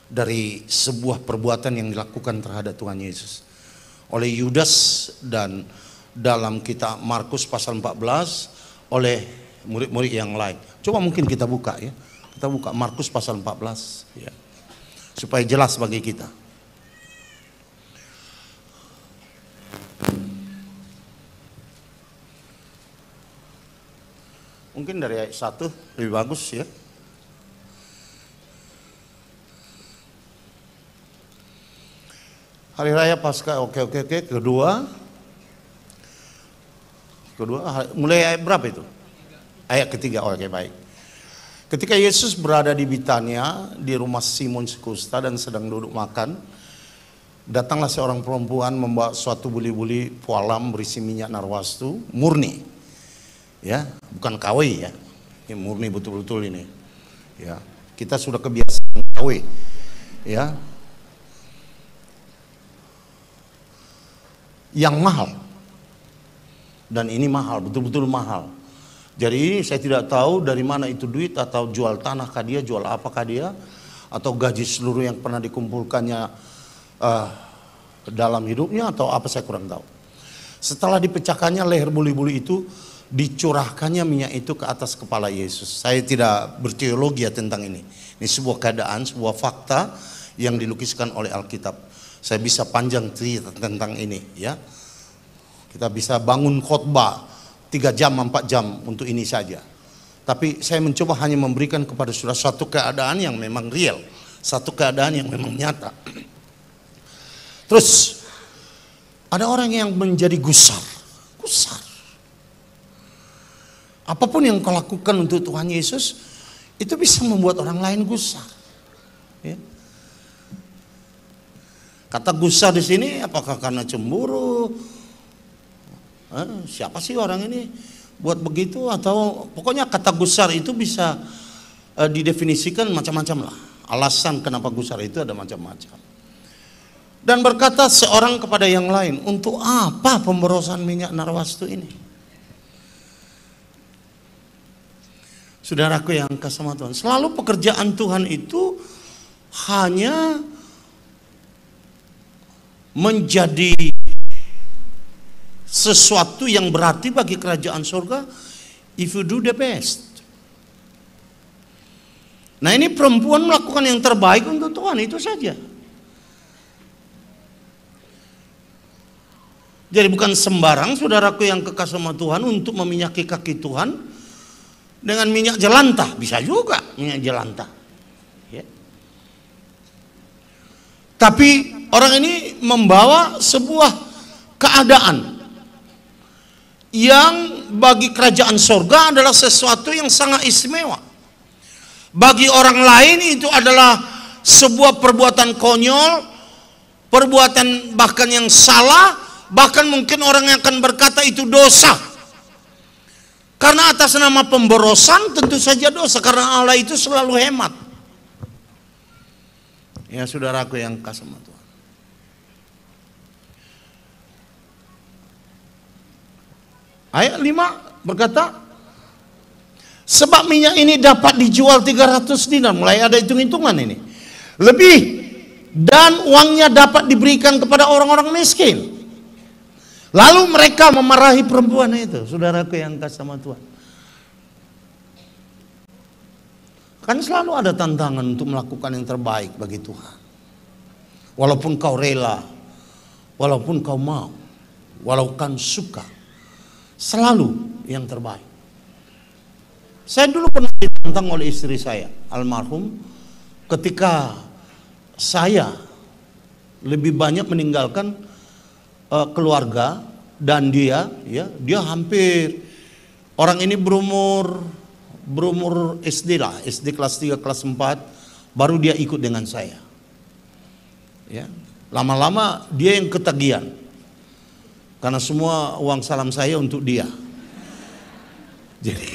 dari sebuah perbuatan yang dilakukan terhadap Tuhan Yesus oleh Yudas, dan dalam kitab Markus pasal 14 oleh murid-murid yang lain. Coba mungkin kita buka ya. Kita buka Markus pasal 14 ya. Supaya jelas bagi kita. Mungkin dari ayat 1 lebih bagus ya. Hari Raya Paskah, oke. Kedua, mulai ayat berapa itu? Ayat ketiga, oke baik. Ketika Yesus berada di Bitania, di rumah Simon si Kusta dan sedang duduk makan, datanglah seorang perempuan membawa suatu buli-buli pualam berisi minyak narwastu, murni. Ya, bukan KW ya. Ini murni betul-betul ini. Ya, kita sudah kebiasaan KW. Ya. Yang mahal, dan ini mahal, betul-betul mahal. Jadi ini saya tidak tahu dari mana itu duit, atau jual tanah kah dia, jual apakah dia, atau gaji seluruh yang pernah dikumpulkannya dalam hidupnya, atau apa, saya kurang tahu. Setelah dipecahkannya leher buli-buli itu, dicurahkannya minyak itu ke atas kepala Yesus. Saya tidak berteologi ya tentang ini. Ini sebuah keadaan, sebuah fakta yang dilukiskan oleh Alkitab. Saya bisa panjang cerita tentang ini ya. Kita bisa bangun khotbah 3 jam 4 jam untuk ini saja. Tapi saya mencoba hanya memberikan kepada saudara satu keadaan yang memang real, satu keadaan yang memang nyata. Terus ada orang yang menjadi gusar. Apapun yang kau lakukan untuk Tuhan Yesus, itu bisa membuat orang lain gusar. Ya. Kata gusar di sini, apakah karena cemburu? Siapa sih orang ini buat begitu? Atau pokoknya kata gusar itu bisa didefinisikan macam-macam lah. Alasan kenapa gusar itu ada macam-macam. Dan berkata seorang kepada yang lain, untuk apa pemborosan minyak narwastu ini? Saudaraku yang kasih sama Tuhan, selalu pekerjaan Tuhan itu hanya menjadi sesuatu yang berarti bagi kerajaan surga if you do the best. Nah, ini perempuan melakukan yang terbaik untuk Tuhan, itu saja. Jadi bukan sembarang saudaraku yang kekasih sama Tuhan untuk meminyaki kaki Tuhan dengan minyak jelantah. Bisa juga minyak jelantah ya. Tapi orang ini membawa sebuah keadaan yang bagi kerajaan surga adalah sesuatu yang sangat istimewa. Bagi orang lain itu adalah sebuah perbuatan konyol, perbuatan bahkan yang salah, bahkan mungkin orang yang akan berkata itu dosa. Karena atas nama pemborosan tentu saja dosa, karena Allah itu selalu hemat. Ya saudaraku yang kasih sama Tuhan. Ayat 5 berkata, sebab minyak ini dapat dijual 300 dinar. Mulai ada hitung-hitungan ini. Lebih, dan uangnya dapat diberikan kepada orang-orang miskin. Lalu mereka memarahi perempuan itu. Saudaraku yang kasih sama Tuhan. Kan selalu ada tantangan untuk melakukan yang terbaik bagi Tuhan. Walaupun kau rela, walaupun kau mau, walaupun suka, selalu yang terbaik. Saya dulu pernah ditantang oleh istri saya, almarhum, ketika saya lebih banyak meninggalkan keluarga dan dia hampir, orang ini berumur SD lah, SD kelas 3 kelas 4 baru dia ikut dengan saya. Ya, lama-lama dia yang ketagihan. Karena semua uang salam saya untuk dia. Jadi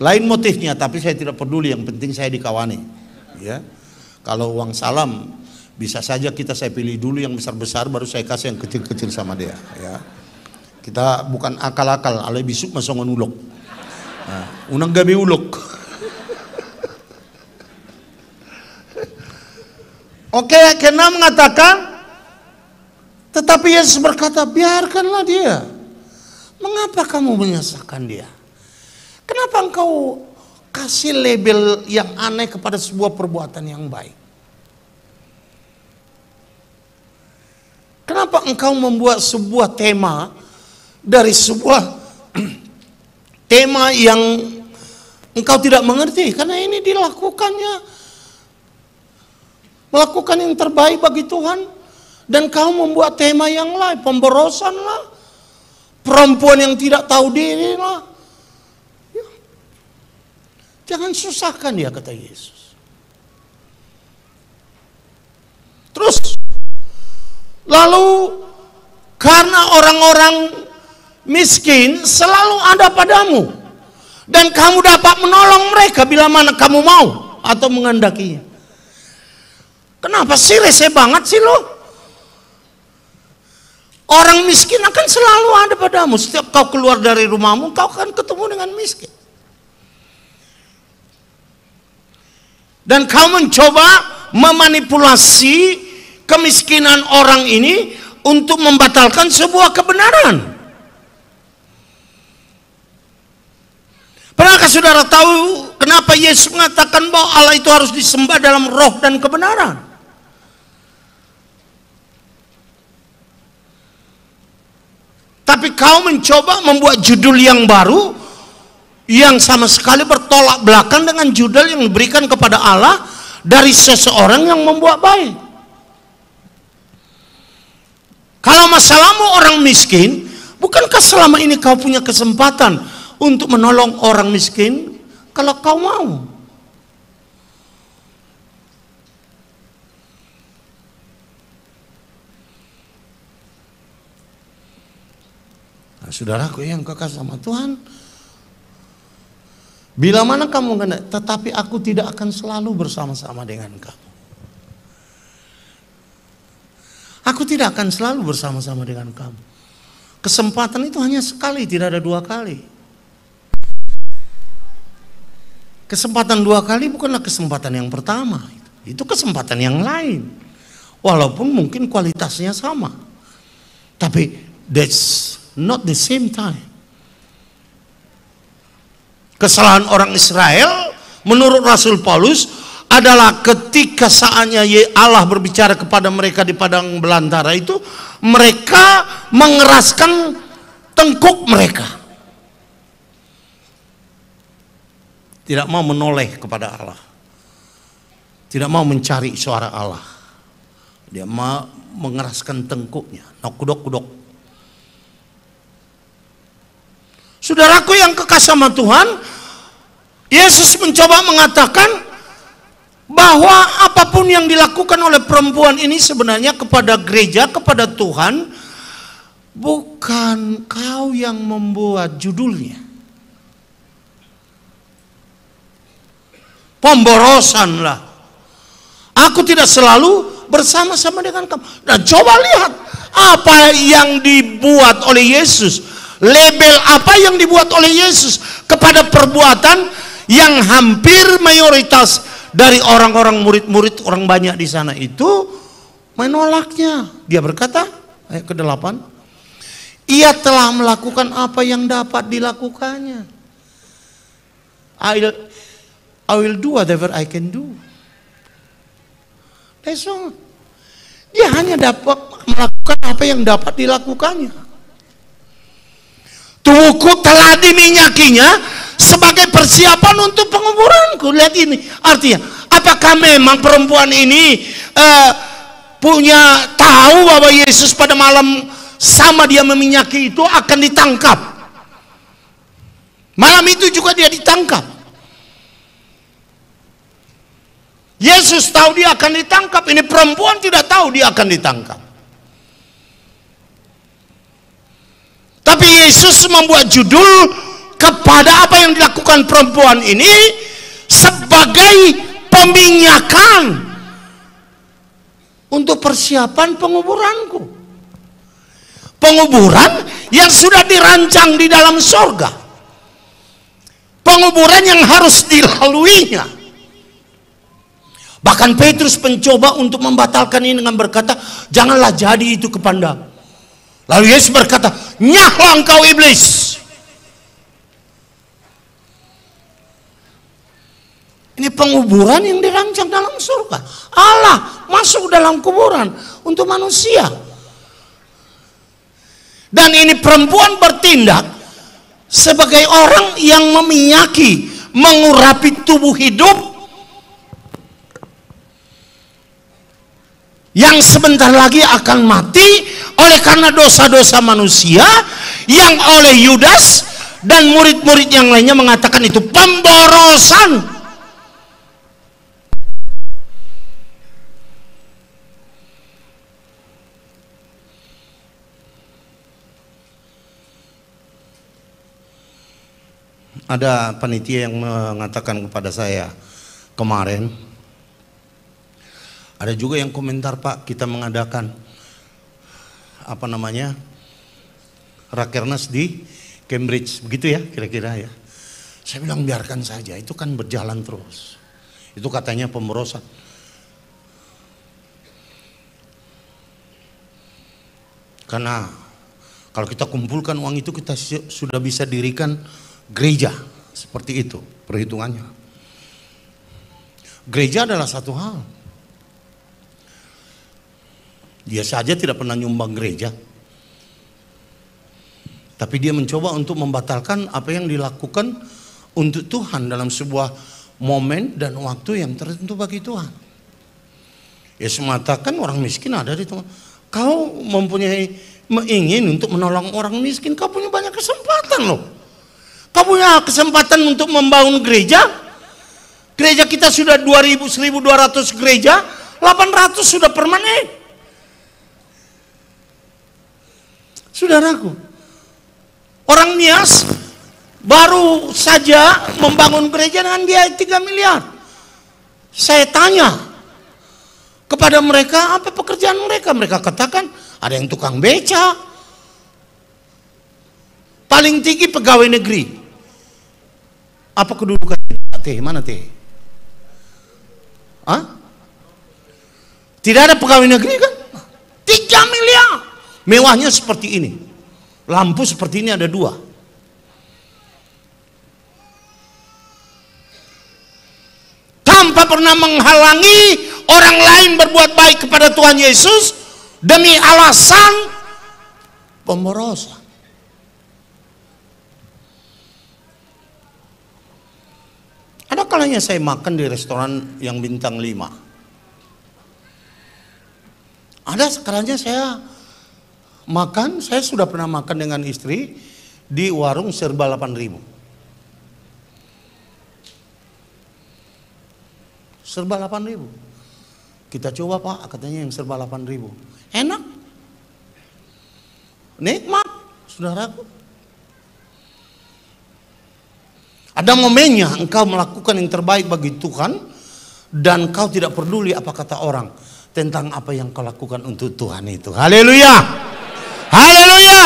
lain motifnya, tapi saya tidak peduli, yang penting saya dikawani. Ya. Kalau uang salam bisa saja saya pilih dulu yang besar-besar, baru saya kasih yang kecil-kecil sama dia. Ya. Kita bukan akal-akal, alai bisuk masongan ulok. Nah, unang gabi ulok. Oke, kena mengatakan, tetapi Yesus berkata, biarkanlah dia. Mengapa kamu menyusahkan dia? Kenapa engkau kasih label yang aneh kepada sebuah perbuatan yang baik? Kenapa engkau membuat sebuah tema dari sebuah tema yang engkau tidak mengerti? Karena ini melakukan yang terbaik bagi Tuhan, dan kau membuat tema yang lain, pemborosan lah, perempuan yang tidak tahu diri lah. Ya. Jangan susahkan dia, kata Yesus. Terus lalu karena orang-orang miskin selalu ada padamu, dan kamu dapat menolong mereka bila mana kamu mau atau menghendakinya. Kenapa sih rese banget sih lo? Orang miskin akan selalu ada padamu. Setiap kau keluar dari rumahmu, kau akan ketemu dengan miskin. Dan kau mencoba memanipulasi kemiskinan orang ini untuk membatalkan sebuah kebenaran. Pernahkah saudara tahu kenapa Yesus mengatakan bahwa Allah itu harus disembah dalam roh dan kebenaran? Tapi kau mencoba membuat judul yang baru yang sama sekali bertolak belakang dengan judul yang diberikan kepada Allah dari seseorang yang membuat baik. Kalau masalahmu orang miskin, bukankah selama ini kau punya kesempatan untuk menolong orang miskin kalau kau mau? Nah, saudaraku yang kekasih sama Tuhan, bila mana kamu hendak, tetapi aku tidak akan selalu bersama-sama dengan kamu. Aku tidak akan selalu bersama-sama dengan kamu. Kesempatan itu hanya sekali, tidak ada dua kali. Kesempatan dua kali bukanlah kesempatan yang pertama. Itu kesempatan yang lain. Walaupun mungkin kualitasnya sama. Tapi that's not the same time. Kesalahan orang Israel menurut Rasul Paulus adalah ketika saatnya Allah berbicara kepada mereka di padang belantara itu, mereka mengeraskan tengkuk mereka, tidak mau menoleh kepada Allah, tidak mau mencari suara Allah. Dia mau mengeraskan tengkuknya, kudok-kudok. Saudaraku yang kekasih sama Tuhan, Yesus mencoba mengatakan bahwa apapun yang dilakukan oleh perempuan ini sebenarnya kepada gereja, kepada Tuhan, bukan kau yang membuat judulnya. Pemborosan lah. Aku tidak selalu bersama-sama dengan kamu. Nah, coba lihat apa yang dibuat oleh Yesus. Label apa yang dibuat oleh Yesus kepada perbuatan yang hampir mayoritas dari orang-orang murid-murid, orang banyak di sana itu menolaknya. Dia berkata, ayat ke-8, ia telah melakukan apa yang dapat dilakukannya. I will do whatever I can do. That's all. Dia hanya dapat melakukan apa yang dapat dilakukannya. Tubuhku telah diminyakinya sebagai persiapan untuk penguburanku. Lihat ini, artinya apakah memang perempuan ini punya tahu bahwa Yesus pada malam sama dia meminyaki itu akan ditangkap? Malam itu juga dia ditangkap. Yesus tahu dia akan ditangkap. Ini perempuan tidak tahu dia akan ditangkap. Tapi Yesus membuat judul kepada apa yang dilakukan perempuan ini sebagai peminyakan untuk persiapan penguburanku. Penguburan yang sudah dirancang di dalam sorga. Penguburan yang harus dilaluinya. Bahkan Petrus mencoba untuk membatalkan ini dengan berkata, janganlah jadi itu kepada. Lalu Yesus berkata, nyahlah engkau iblis. Ini penguburan yang dirancang dalam surga. Allah masuk dalam kuburan untuk manusia. Dan ini perempuan bertindak sebagai orang yang meminyaki, mengurapi tubuh hidup yang sebentar lagi akan mati oleh karena dosa-dosa manusia, yang oleh Yudas dan murid-murid yang lainnya mengatakan itu pemborosan. Ada panitia yang mengatakan kepada saya kemarin, ada juga yang komentar, Pak, kita mengadakan Rakernas di Cambridge, begitu ya kira-kira ya. Saya bilang biarkan saja, itu kan berjalan terus. Itu katanya pemborosan. Karena kalau kita kumpulkan uang itu, kita sudah bisa dirikan gereja. Seperti itu perhitungannya. Gereja adalah satu hal. Dia saja tidak pernah nyumbang gereja, tapi dia mencoba untuk membatalkan apa yang dilakukan untuk Tuhan dalam sebuah momen dan waktu yang tertentu bagi Tuhan. Yesus mengatakan orang miskin ada di Tuhan. Kau ingin untuk menolong orang miskin, kau punya banyak kesempatan loh. Kau punya kesempatan untuk membangun gereja. Gereja kita sudah 1.200 gereja, 800 sudah permanen. Saudaraku, orang Nias baru saja membangun gereja dengan biaya 3 miliar. Saya tanya kepada mereka, apa pekerjaan mereka? Mereka katakan, ada yang tukang beca, paling tinggi pegawai negeri. Apa kedudukan teh? Mana teh? Hah? Tidak ada pegawai negeri kan? 3 miliar. Mewahnya seperti ini. Lampu seperti ini ada 2. Tanpa pernah menghalangi orang lain berbuat baik kepada Tuhan Yesus demi alasan pemborosan. Ada kalanya saya makan di restoran yang bintang 5. Ada kalanya saya makan, saya sudah pernah makan dengan istri di warung serba 8.000. Serba 8.000. Kita coba Pak, katanya yang serba 8.000. Enak. Nikmat, saudaraku. Ada momennya engkau melakukan yang terbaik bagi Tuhan dan kau tidak peduli apa kata orang tentang apa yang kau lakukan untuk Tuhan itu. Haleluya. Haleluya.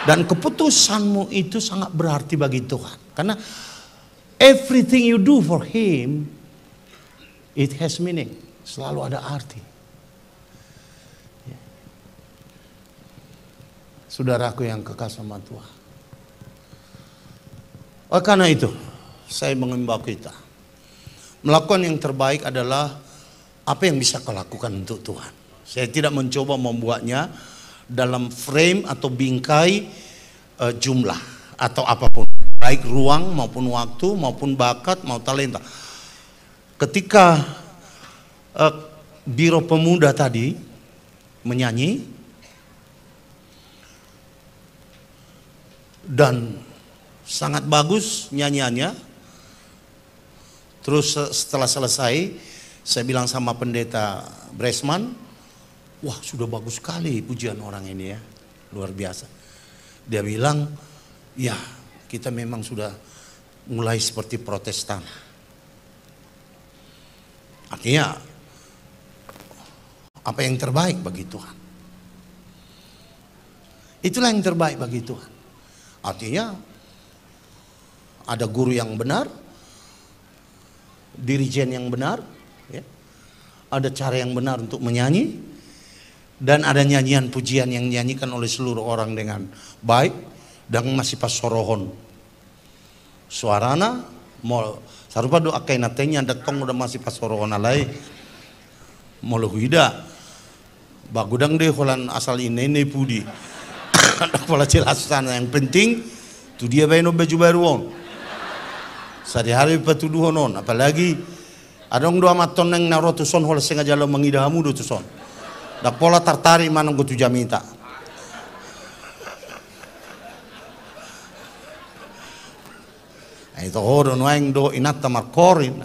Dan keputusanmu itu sangat berarti bagi Tuhan. Karena everything you do for Him, it has meaning. Selalu ada arti. Saudaraku yang kekal sama Tuhan. Karena itu, saya mengimbau kita. Melakukan yang terbaik adalah apa yang bisa kau lakukan untuk Tuhan. Saya tidak mencoba membuatnya dalam frame atau bingkai jumlah atau apapun. Baik ruang maupun waktu maupun bakat maupun talenta. Ketika Biro Pemuda tadi menyanyi dan sangat bagus nyanyiannya. Terus setelah selesai, saya bilang sama pendeta Bresman, wah sudah bagus sekali pujian orang ini ya, luar biasa. Dia bilang, ya kita memang sudah mulai seperti Protestan. Artinya, apa yang terbaik bagi Tuhan. Itulah yang terbaik bagi Tuhan. Artinya, ada guru yang benar, dirijen yang benar, ya. Ada cara yang benar untuk menyanyi, dan ada nyanyian pujian yang dinyanyikan oleh seluruh orang dengan baik dan masih pas sorohon. Suarana mau sarupa doa kain natenya datang udah masih pas sorohon alai mau huida bagudang deh holan asal ini pudi. Ada pola jelas sana yang penting tu dia bayar baju baru on. Sehari-hari patuduh non, apalagi adong dua maton yang naro tuson hol sengaja lo mengidahamu do tuson. Dak pola tartari mana go tu jamita. Itu horon waing do inata markorin.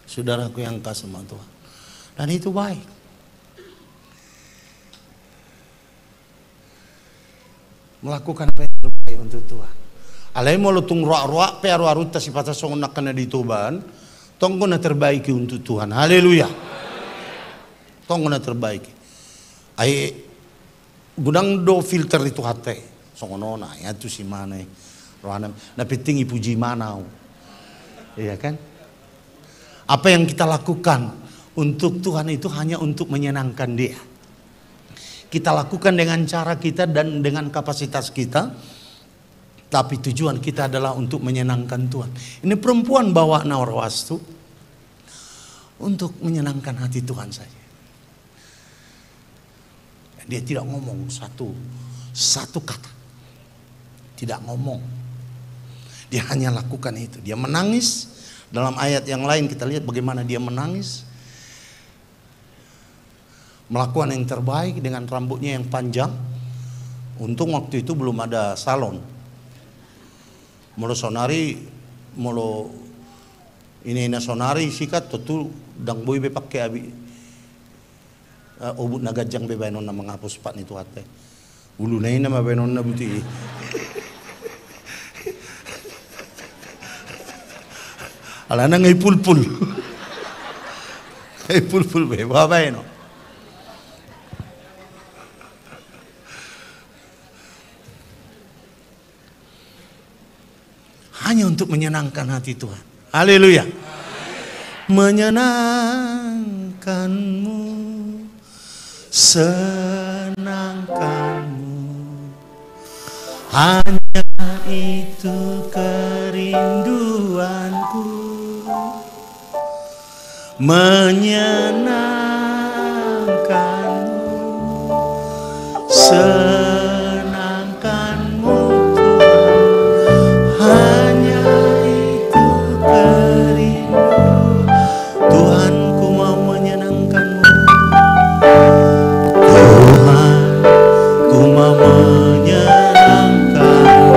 Saudaraku yang kasih sama Tuhan. Dan itu baik. Melakukan apa yang terbaik untuk Tuhan. Alai mau lutung roak-roak pe aru-aru si patah song nak kena dituban, tonggo na terbaiki untuk Tuhan. Haleluya. Tonggo na terbaiki. Ai gudang do filter itu hate. Song nona ya tu si mana rohanam na penting puji manau. Iya kan? Apa yang kita lakukan untuk Tuhan itu hanya untuk menyenangkan Dia. Kita lakukan dengan cara kita dan dengan kapasitas kita. Tapi tujuan kita adalah untuk menyenangkan Tuhan. Ini perempuan bawa nawar wastu untuk menyenangkan hati Tuhan saja. Dia tidak ngomong satu kata. tidak ngomong. Dia hanya lakukan itu. Dia menangis. Dalam ayat yang lain kita lihat bagaimana dia menangis. Melakukan yang terbaik dengan rambutnya yang panjang. Untung waktu itu belum ada salon. Molo sonari, molo ini sonari sikat tutu dang boy be pakai abi obut nagajang be banon na menghapus pat itu hati. Ulu na ina mabenon na buti. Ala na ngay pulpul. Ngay pulpul be babay no. Hanya untuk menyenangkan hati Tuhan. Haleluya. Menyenangkanmu, senangkanmu, hanya itu kerinduanku. Menyenangkanmu, senangkanmu Tuhan. Tuhan, ku mau menyenangkanmu. Tuhan, ku mau menyenangkanmu.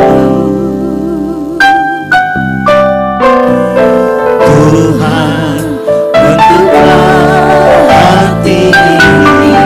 Tuhan, bentuklah hati ini.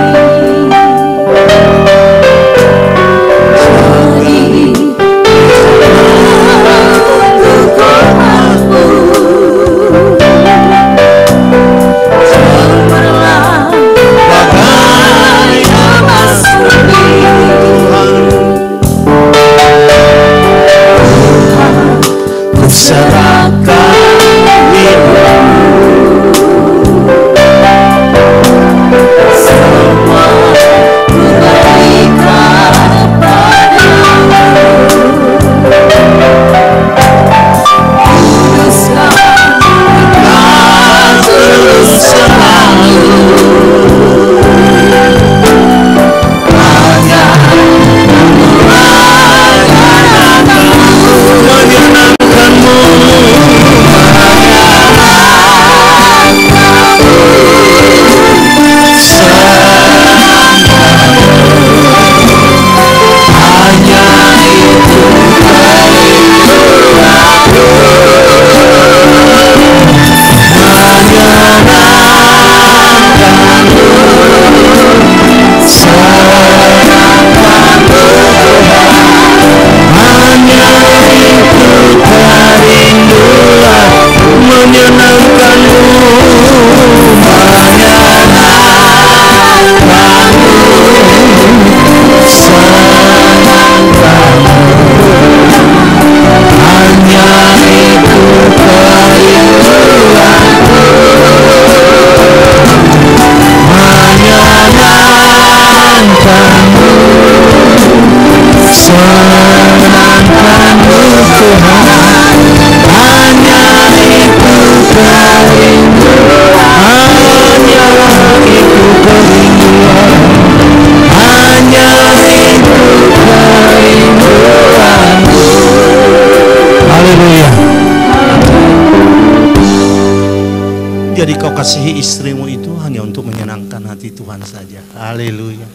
Jadi kau kasihi istrimu itu hanya untuk menyenangkan hati Tuhan saja. Haleluya.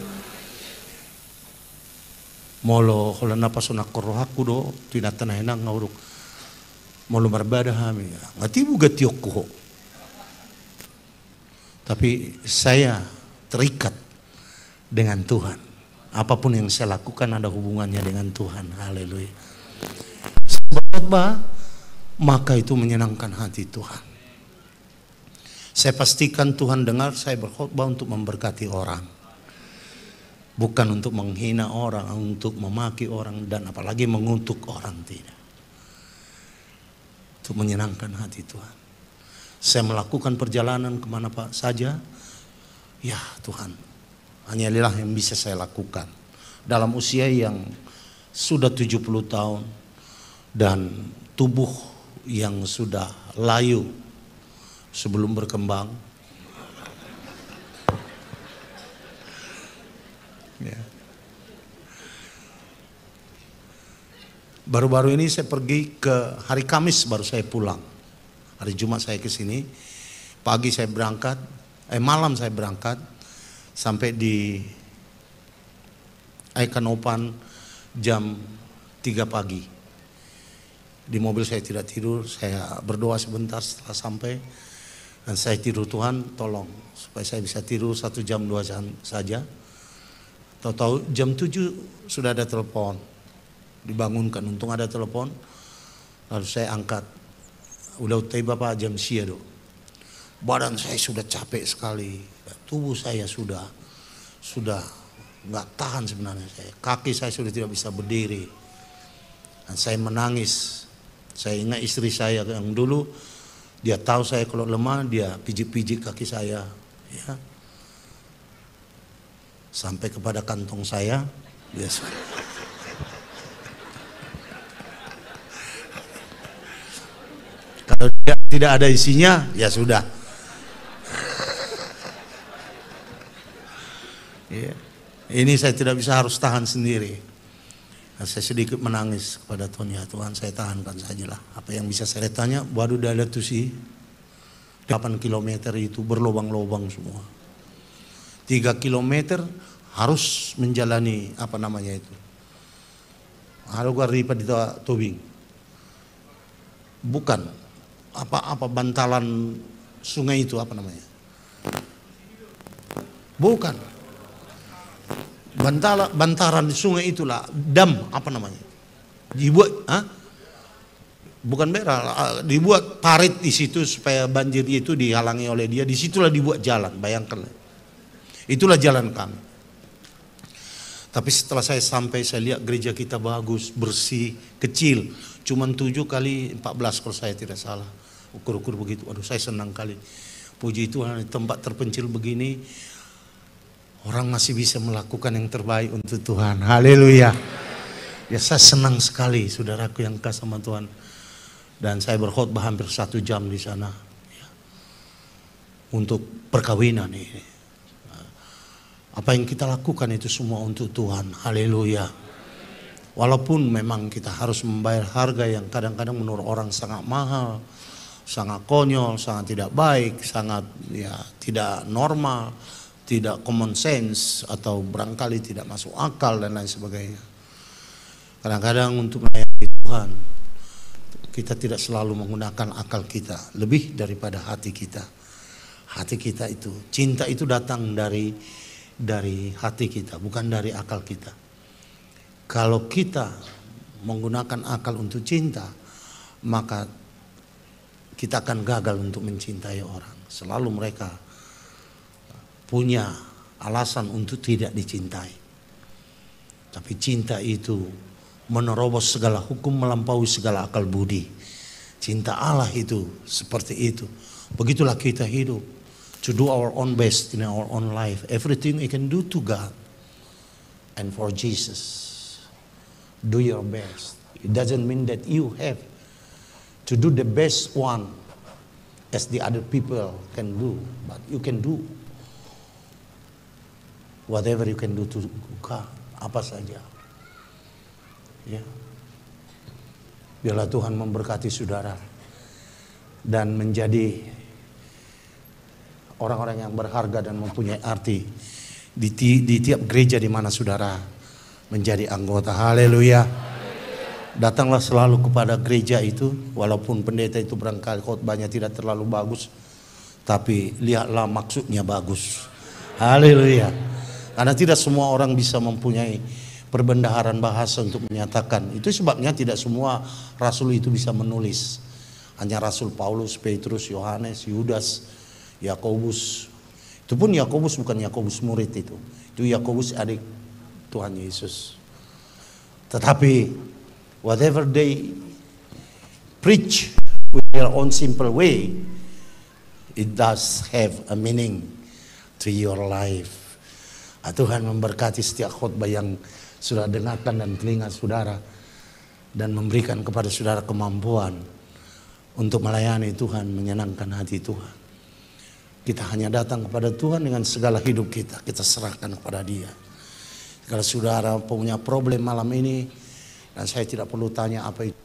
Molo kalau napa sunak korohaku do tinatan henang nguruk. Molo berbada hami. Ngati buga tiokku. Tapi saya terikat dengan Tuhan. Apapun yang saya lakukan ada hubungannya dengan Tuhan. Haleluya. Sebab maka itu menyenangkan hati Tuhan. Saya pastikan Tuhan dengar saya berkhotbah untuk memberkati orang. Bukan untuk menghina orang, untuk memaki orang, dan apalagi mengutuk orang, tidak. Untuk menyenangkan hati Tuhan. Saya melakukan perjalanan kemana Pak saja. Ya Tuhan, hanyalah yang bisa saya lakukan. Dalam usia yang sudah 70 tahun. Dan tubuh yang sudah layu sebelum berkembang. Ya. Baru-baru ini saya pergi ke hari Kamis baru saya pulang. Hari Jumat saya ke sini. Pagi saya berangkat, malam saya berangkat sampai di Aikanopan jam 3 pagi. Di mobil saya tidak tidur, saya berdoa sebentar setelah sampai. Dan saya tidur, Tuhan tolong supaya saya bisa tidur 1 jam 2 jam saja. Tahu-tahu jam 7 sudah ada telepon. Dibangunkan, untung ada telepon. Lalu saya angkat. Udah tiba Pak jam siang. Badan saya sudah capek sekali. Tubuh saya sudah nggak tahan sebenarnya saya. Kaki saya sudah tidak bisa berdiri. Dan saya menangis. Saya ingat istri saya yang dulu, dia tahu saya kalau lemah, dia pijik-pijik kaki saya. Ya. Sampai kepada kantong saya. Dia kalau dia tidak ada isinya, ya sudah. Ya. Ini saya tidak bisa, harus tahan sendiri. Nah, saya sedikit menangis kepada Tuhan, ya Tuhan saya tahankan sajalah. Apa yang bisa saya tanya, waduh dah ada tuh sih 8 kilometer itu berlobang-lobang semua. 3 kilometer harus menjalani apa namanya itu. Harus ripat di tobing. Bukan. Apa bantalan sungai itu apa namanya? Bukan. Bantaran sungai itulah dam apa namanya? Dibuat, bukan beral, dibuat parit di situ supaya banjir itu dihalangi oleh dia. Disitulah dibuat jalan, bayangkan. Itulah jalan kami. Tapi setelah saya sampai, saya lihat gereja kita bagus, bersih, kecil. Cuman 7 kali 14 kalau saya tidak salah. Ukur-ukur begitu. Aduh saya senang kali. Puji Tuhan, di tempat terpencil begini orang masih bisa melakukan yang terbaik untuk Tuhan. Haleluya. Ya saya senang sekali saudaraku yang kasih sama Tuhan. Dan saya berkhotbah hampir 1 jam di sana. Ya. Untuk perkawinan ini. Apa yang kita lakukan itu semua untuk Tuhan. Haleluya. Walaupun memang kita harus membayar harga yang kadang-kadang menurut orang sangat mahal, sangat konyol, sangat tidak baik, sangat ya tidak normal, tidak common sense, atau barangkali tidak masuk akal dan lain sebagainya. Kadang-kadang untuk melayani Tuhan kita tidak selalu menggunakan akal kita, lebih daripada hati kita. Hati kita itu, cinta itu datang dari hati kita, bukan dari akal kita. Kalau kita menggunakan akal untuk cinta, maka kita akan gagal untuk mencintai orang. Selalu mereka punya alasan untuk tidak dicintai. Tapi cinta itu menerobos segala hukum, melampaui segala akal budi. Cinta Allah itu seperti itu. Begitulah kita hidup. To do our own best in our own life. Everything we can do to God and for Jesus. Do your best. It doesn't mean that you have to do the best one as the other people can do, but you can do whatever you can do to God, apa saja. Ya. Biarlah Tuhan memberkati saudara dan menjadi orang-orang yang berharga dan mempunyai arti di tiap gereja di mana saudara menjadi anggota. Haleluya. Datanglah selalu kepada gereja itu, walaupun pendeta itu barangkali khotbahnya tidak terlalu bagus, tapi lihatlah maksudnya bagus. Haleluya. Karena tidak semua orang bisa mempunyai perbendaharaan bahasa untuk menyatakan. Itu sebabnya tidak semua rasul itu bisa menulis. Hanya Rasul Paulus, Petrus, Yohanes, Yudas, Yakobus. Itu pun Yakobus bukan Yakobus murid itu. Itu Yakobus adik Tuhan Yesus. Tetapi whatever they preach with their own simple way, it does have a meaning to your life. Tuhan memberkati setiap khotbah yang sudah dengarkan dan telinga saudara, dan memberikan kepada saudara kemampuan untuk melayani Tuhan, menyenangkan hati Tuhan. Kita hanya datang kepada Tuhan dengan segala hidup kita serahkan kepada Dia. Kalau saudara punya problem malam ini, Dan saya tidak perlu tanya apa itu.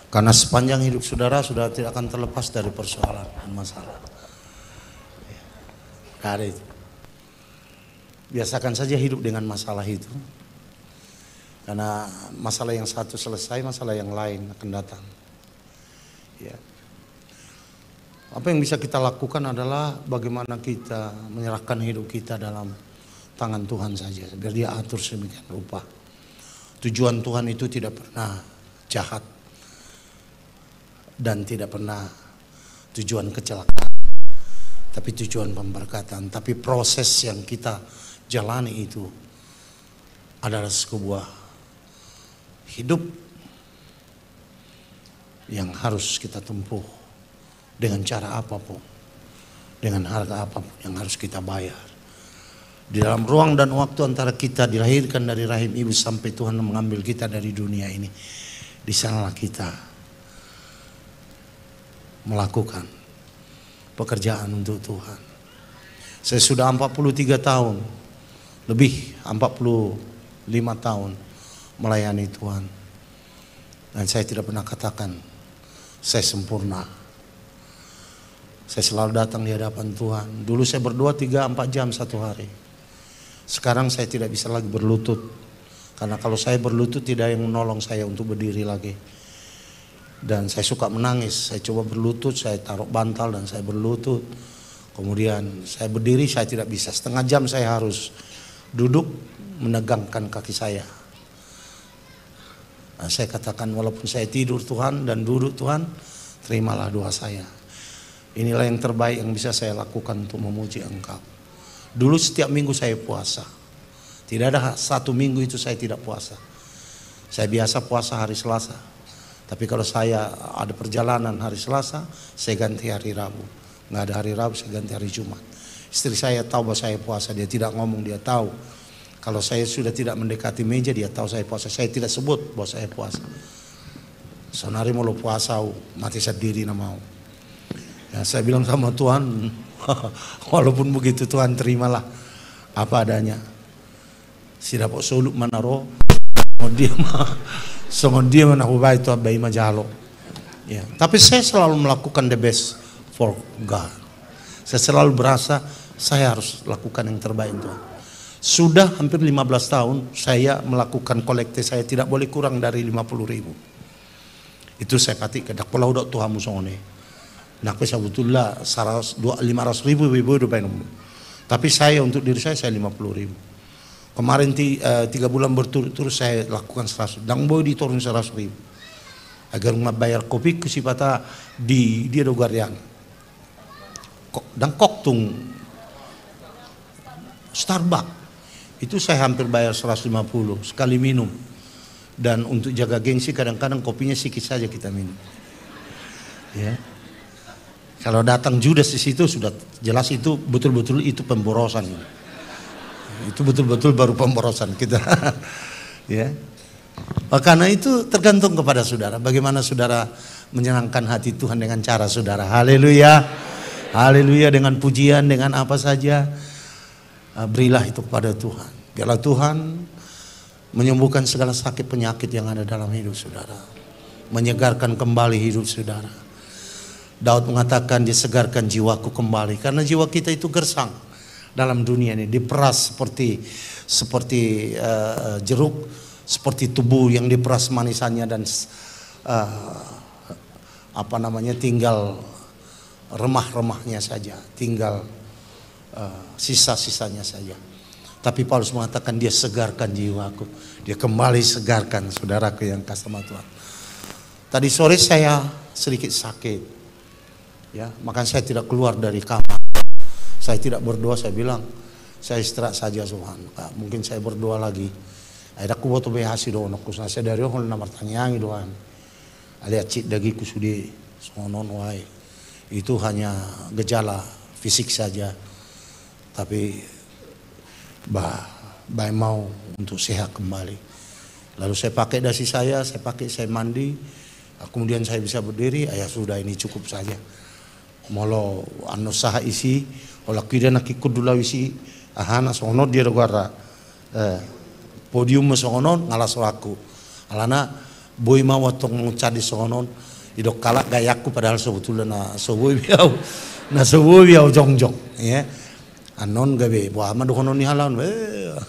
Karena sepanjang hidup saudara sudah tidak akan terlepas dari persoalan dan masalah. Gak ada itu. Biasakan saja hidup dengan masalah itu. Karena masalah yang satu selesai, masalah yang lain akan datang. Ya. Apa yang bisa kita lakukan adalah bagaimana kita menyerahkan hidup kita dalam tangan Tuhan saja. Biar Dia atur sedemikian rupa. Tujuan Tuhan itu tidak pernah jahat. Dan tidak pernah tujuan kecelakaan, tapi tujuan pemberkatan. Tapi proses yang kita jalani itu adalah sebuah hidup yang harus kita tempuh dengan cara apapun, dengan harga apapun yang harus kita bayar. Di dalam ruang dan waktu antara kita dilahirkan dari rahim ibu sampai Tuhan mengambil kita dari dunia ini, di sanalah kita melakukan pekerjaan untuk Tuhan. Saya sudah 43 tahun, lebih 45 tahun melayani Tuhan. Dan saya tidak pernah katakan saya sempurna. Saya selalu datang di hadapan Tuhan. Dulu saya berdoa 3-4 jam satu hari. Sekarang saya tidak bisa lagi berlutut. Karena kalau saya berlutut tidak ada yang menolong saya untuk berdiri lagi. Dan saya suka menangis, saya coba berlutut, saya taruh bantal dan saya berlutut. Kemudian saya berdiri, saya tidak bisa. Setengah jam saya harus duduk menegangkan kaki saya. Nah, saya katakan walaupun saya tidur Tuhan dan duduk Tuhan, terimalah doa saya. Inilah yang terbaik yang bisa saya lakukan untuk memuji Engkau. Dulu setiap minggu saya puasa. Tidak ada satu minggu itu saya tidak puasa. Saya biasa puasa hari Selasa. Tapi kalau saya ada perjalanan hari Selasa, saya ganti hari Rabu. Nggak ada hari Rabu, saya ganti hari Jumat. Istri saya tahu bahwa saya puasa, dia tidak ngomong, dia tahu. Kalau saya sudah tidak mendekati meja, dia tahu saya puasa. Saya tidak sebut bahwa saya puasa. Sonari mau lo puasa, mati sendiri namau. Ya, saya bilang sama Tuhan, walaupun begitu Tuhan terimalah apa adanya. Sida po suluk manaro, dia mah. Semua dia menahubai itu abai majalo. Ya, tapi saya selalu melakukan the best for God. Saya selalu berasa saya harus lakukan yang terbaik Tuhan. Sudah hampir 15 tahun saya melakukan kolekte, saya tidak boleh kurang dari 50.000. Itu saya katakan dak pulau dok Tuhan musone. Nak sebetulnya 500.000 ibu udah pengen. Tapi saya untuk diri saya 50.000. Kemarin 3 bulan berturut-turut saya lakukan 100. Dan boy diturun 100.000. Agar membayar kopi ke sipata di dia dogarian. Dan koktung Starbucks. Itu saya hampir bayar 150 sekali minum. Dan untuk jaga gengsi kadang-kadang kopinya sedikit saja kita minum. Ya. Kalau datang Judas di situ sudah jelas itu betul-betul itu pemborosan. Itu betul-betul baru pemborosan kita. Ya. Karena itu tergantung kepada saudara. Bagaimana saudara menyenangkan hati Tuhan dengan cara saudara. Haleluya. Haleluya, dengan pujian, dengan apa saja. Berilah itu kepada Tuhan. Biarlah Tuhan menyembuhkan segala sakit penyakit yang ada dalam hidup saudara. Menyegarkan kembali hidup saudara. Daud mengatakan disegarkan jiwaku kembali. Karena jiwa kita itu gersang dalam dunia ini, diperas seperti jeruk, seperti tubuh yang diperas manisannya dan tinggal remah-remahnya saja, tinggal sisa-sisanya saja. Tapi Paulus mengatakan dia segarkan jiwaku. Dia kembali segarkan saudaraku yang kasih sama Tuhan. Tadi sore saya sedikit sakit. Ya, makanya saya tidak keluar dari kamar. Saya tidak berdoa, saya bilang, saya istirahat saja Tuhan. Mungkin saya berdoa lagi. Ada aku buat behasi doon aku saya dari hol na martanyangi Tuhan. Aliat cik dagiku sudi sonon wae. Itu hanya gejala fisik saja. Tapi mau untuk sehat kembali. Lalu saya pakai dasi saya mandi. Kemudian saya bisa berdiri, ya sudah ini cukup saja. Molo anu saha isi, ola kira nak ikut dulu isi, ahana sono dia dogara podium sono ngalas aku. Alana boy mau watong mengucadi sono, idok kalak gayaku padahal sebetulnya na soboy biau jongjong, ya. Anon gabe, buah madu konon ni halan,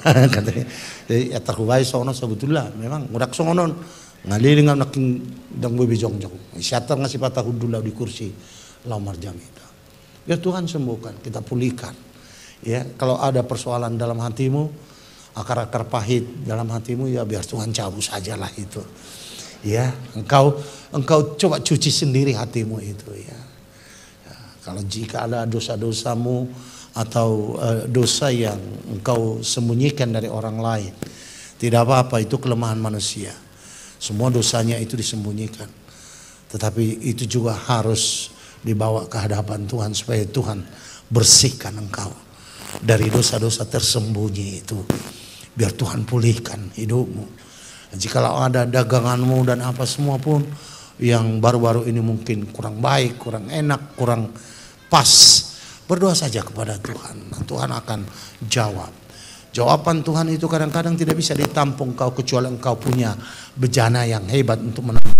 katanya, ya terhubai sono sebetulnya, memang mudak sono ngaliling ang naking dang boy jongjong, siatar ngasih patah hudula di kursi, lamar jam itu. Biar Tuhan sembuhkan, kita pulihkan. Ya, kalau ada persoalan dalam hatimu, akar-akar pahit dalam hatimu, ya biar Tuhan cabut sajalah itu. Ya, engkau coba cuci sendiri hatimu itu ya. Kalau jika ada dosa-dosamu atau dosa yang engkau sembunyikan dari orang lain, tidak apa-apa, itu kelemahan manusia. Semua dosanya itu disembunyikan. Tetapi itu juga harus dibawa ke hadapan Tuhan supaya Tuhan bersihkan engkau dari dosa-dosa tersembunyi itu. Biar Tuhan pulihkan hidupmu. Jikalau ada daganganmu dan apa semua pun yang baru-baru ini mungkin kurang baik, kurang enak, kurang pas, berdoa saja kepada Tuhan. Tuhan akan jawab. Jawaban Tuhan itu kadang-kadang tidak bisa ditampung kau kecuali engkau punya bejana yang hebat untuk menampung.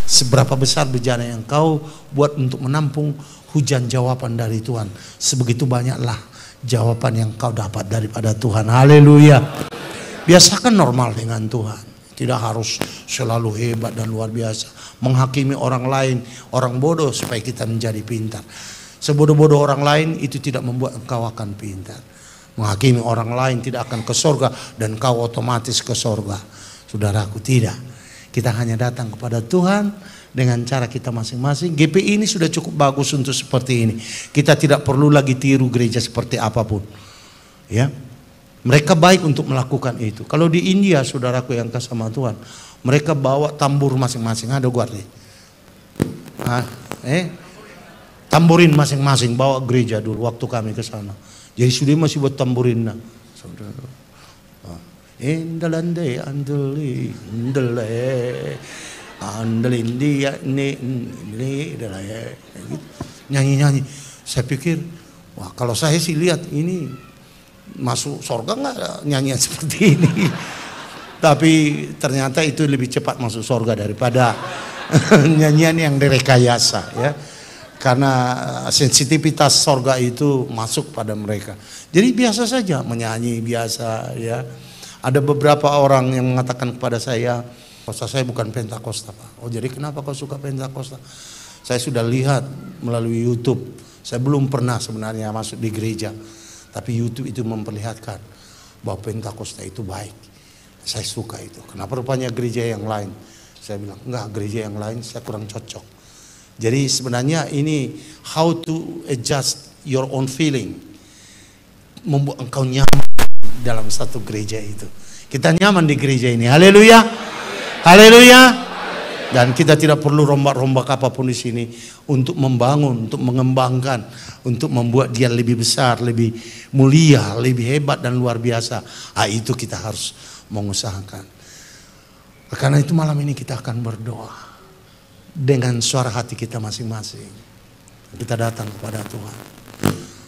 Seberapa besar bejana yang kau buat untuk menampung hujan jawaban dari Tuhan, sebegitu banyaklah jawaban yang kau dapat daripada Tuhan. Haleluya. Biasakan normal dengan Tuhan. Tidak harus selalu hebat dan luar biasa. Menghakimi orang lain, orang bodoh supaya kita menjadi pintar. Sebodoh-bodoh orang lain itu tidak membuat engkau akan pintar. Menghakimi orang lain tidak akan ke sorga dan kau otomatis ke sorga. Saudaraku, tidak. Kita hanya datang kepada Tuhan dengan cara kita masing-masing. GPI ini sudah cukup bagus untuk seperti ini. Kita tidak perlu lagi tiru gereja seperti apapun. Ya, mereka baik untuk melakukan itu. Kalau di India, saudaraku yang kasih sama Tuhan, mereka bawa tambur masing-masing. Ada guardi. Tamburin masing-masing bawa gereja dulu waktu kami ke sana. Jadi sudah masih buat tamburin. Saudara. Indalande andeli andelin dia ini nyanyi. Saya pikir, wah kalau saya sih lihat ini masuk surga nggak nyanyian seperti ini. Tapi ternyata itu lebih cepat masuk surga daripada nyanyian yang direkayasa ya. Karena sensitivitas surga itu masuk pada mereka. Jadi biasa saja menyanyi biasa ya. Ada beberapa orang yang mengatakan kepada saya bukan Pentakosta Pak. Oh jadi kenapa kau suka Pentakosta? Saya sudah lihat melalui YouTube. Saya belum pernah sebenarnya masuk di gereja. Tapi YouTube itu memperlihatkan bahwa Pentakosta itu baik. Saya suka itu. Kenapa rupanya gereja yang lain? Saya bilang enggak, gereja yang lain saya kurang cocok. Jadi sebenarnya ini how to adjust your own feeling. Membuat engkau nyaman dalam satu gereja itu. Kita nyaman di gereja ini. Haleluya. Haleluya. Dan kita tidak perlu rombak-rombak apapun di sini untuk membangun, untuk mengembangkan, untuk membuat dia lebih besar, lebih mulia, lebih hebat dan luar biasa. Itu kita harus mengusahakan. Karena itu malam ini kita akan berdoa dengan suara hati kita masing-masing. Kita datang kepada Tuhan.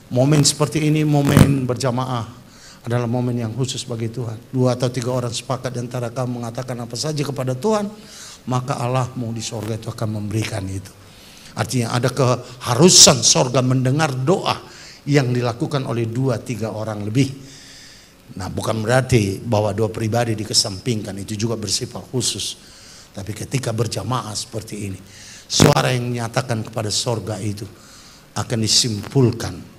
Momen seperti ini, momen berjamaah adalah momen yang khusus bagi Tuhan. 2 atau 3 orang sepakat di antara kamu mengatakan apa saja kepada Tuhan, maka Allahmu di sorga itu akan memberikan itu. Artinya ada keharusan sorga mendengar doa yang dilakukan oleh 2-3 orang lebih. Nah bukan berarti bahwa doa pribadi dikesampingkan, itu juga bersifat khusus. Tapi ketika berjamaah seperti ini, suara yang menyatakan kepada sorga itu akan disimpulkan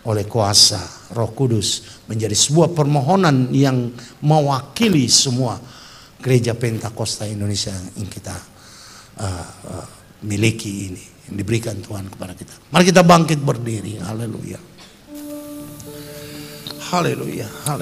oleh kuasa Roh Kudus menjadi sebuah permohonan yang mewakili semua gereja Pentakosta Indonesia yang kita miliki ini, yang diberikan Tuhan kepada kita. Mari kita bangkit berdiri. Haleluya. Haleluya. Haleluya.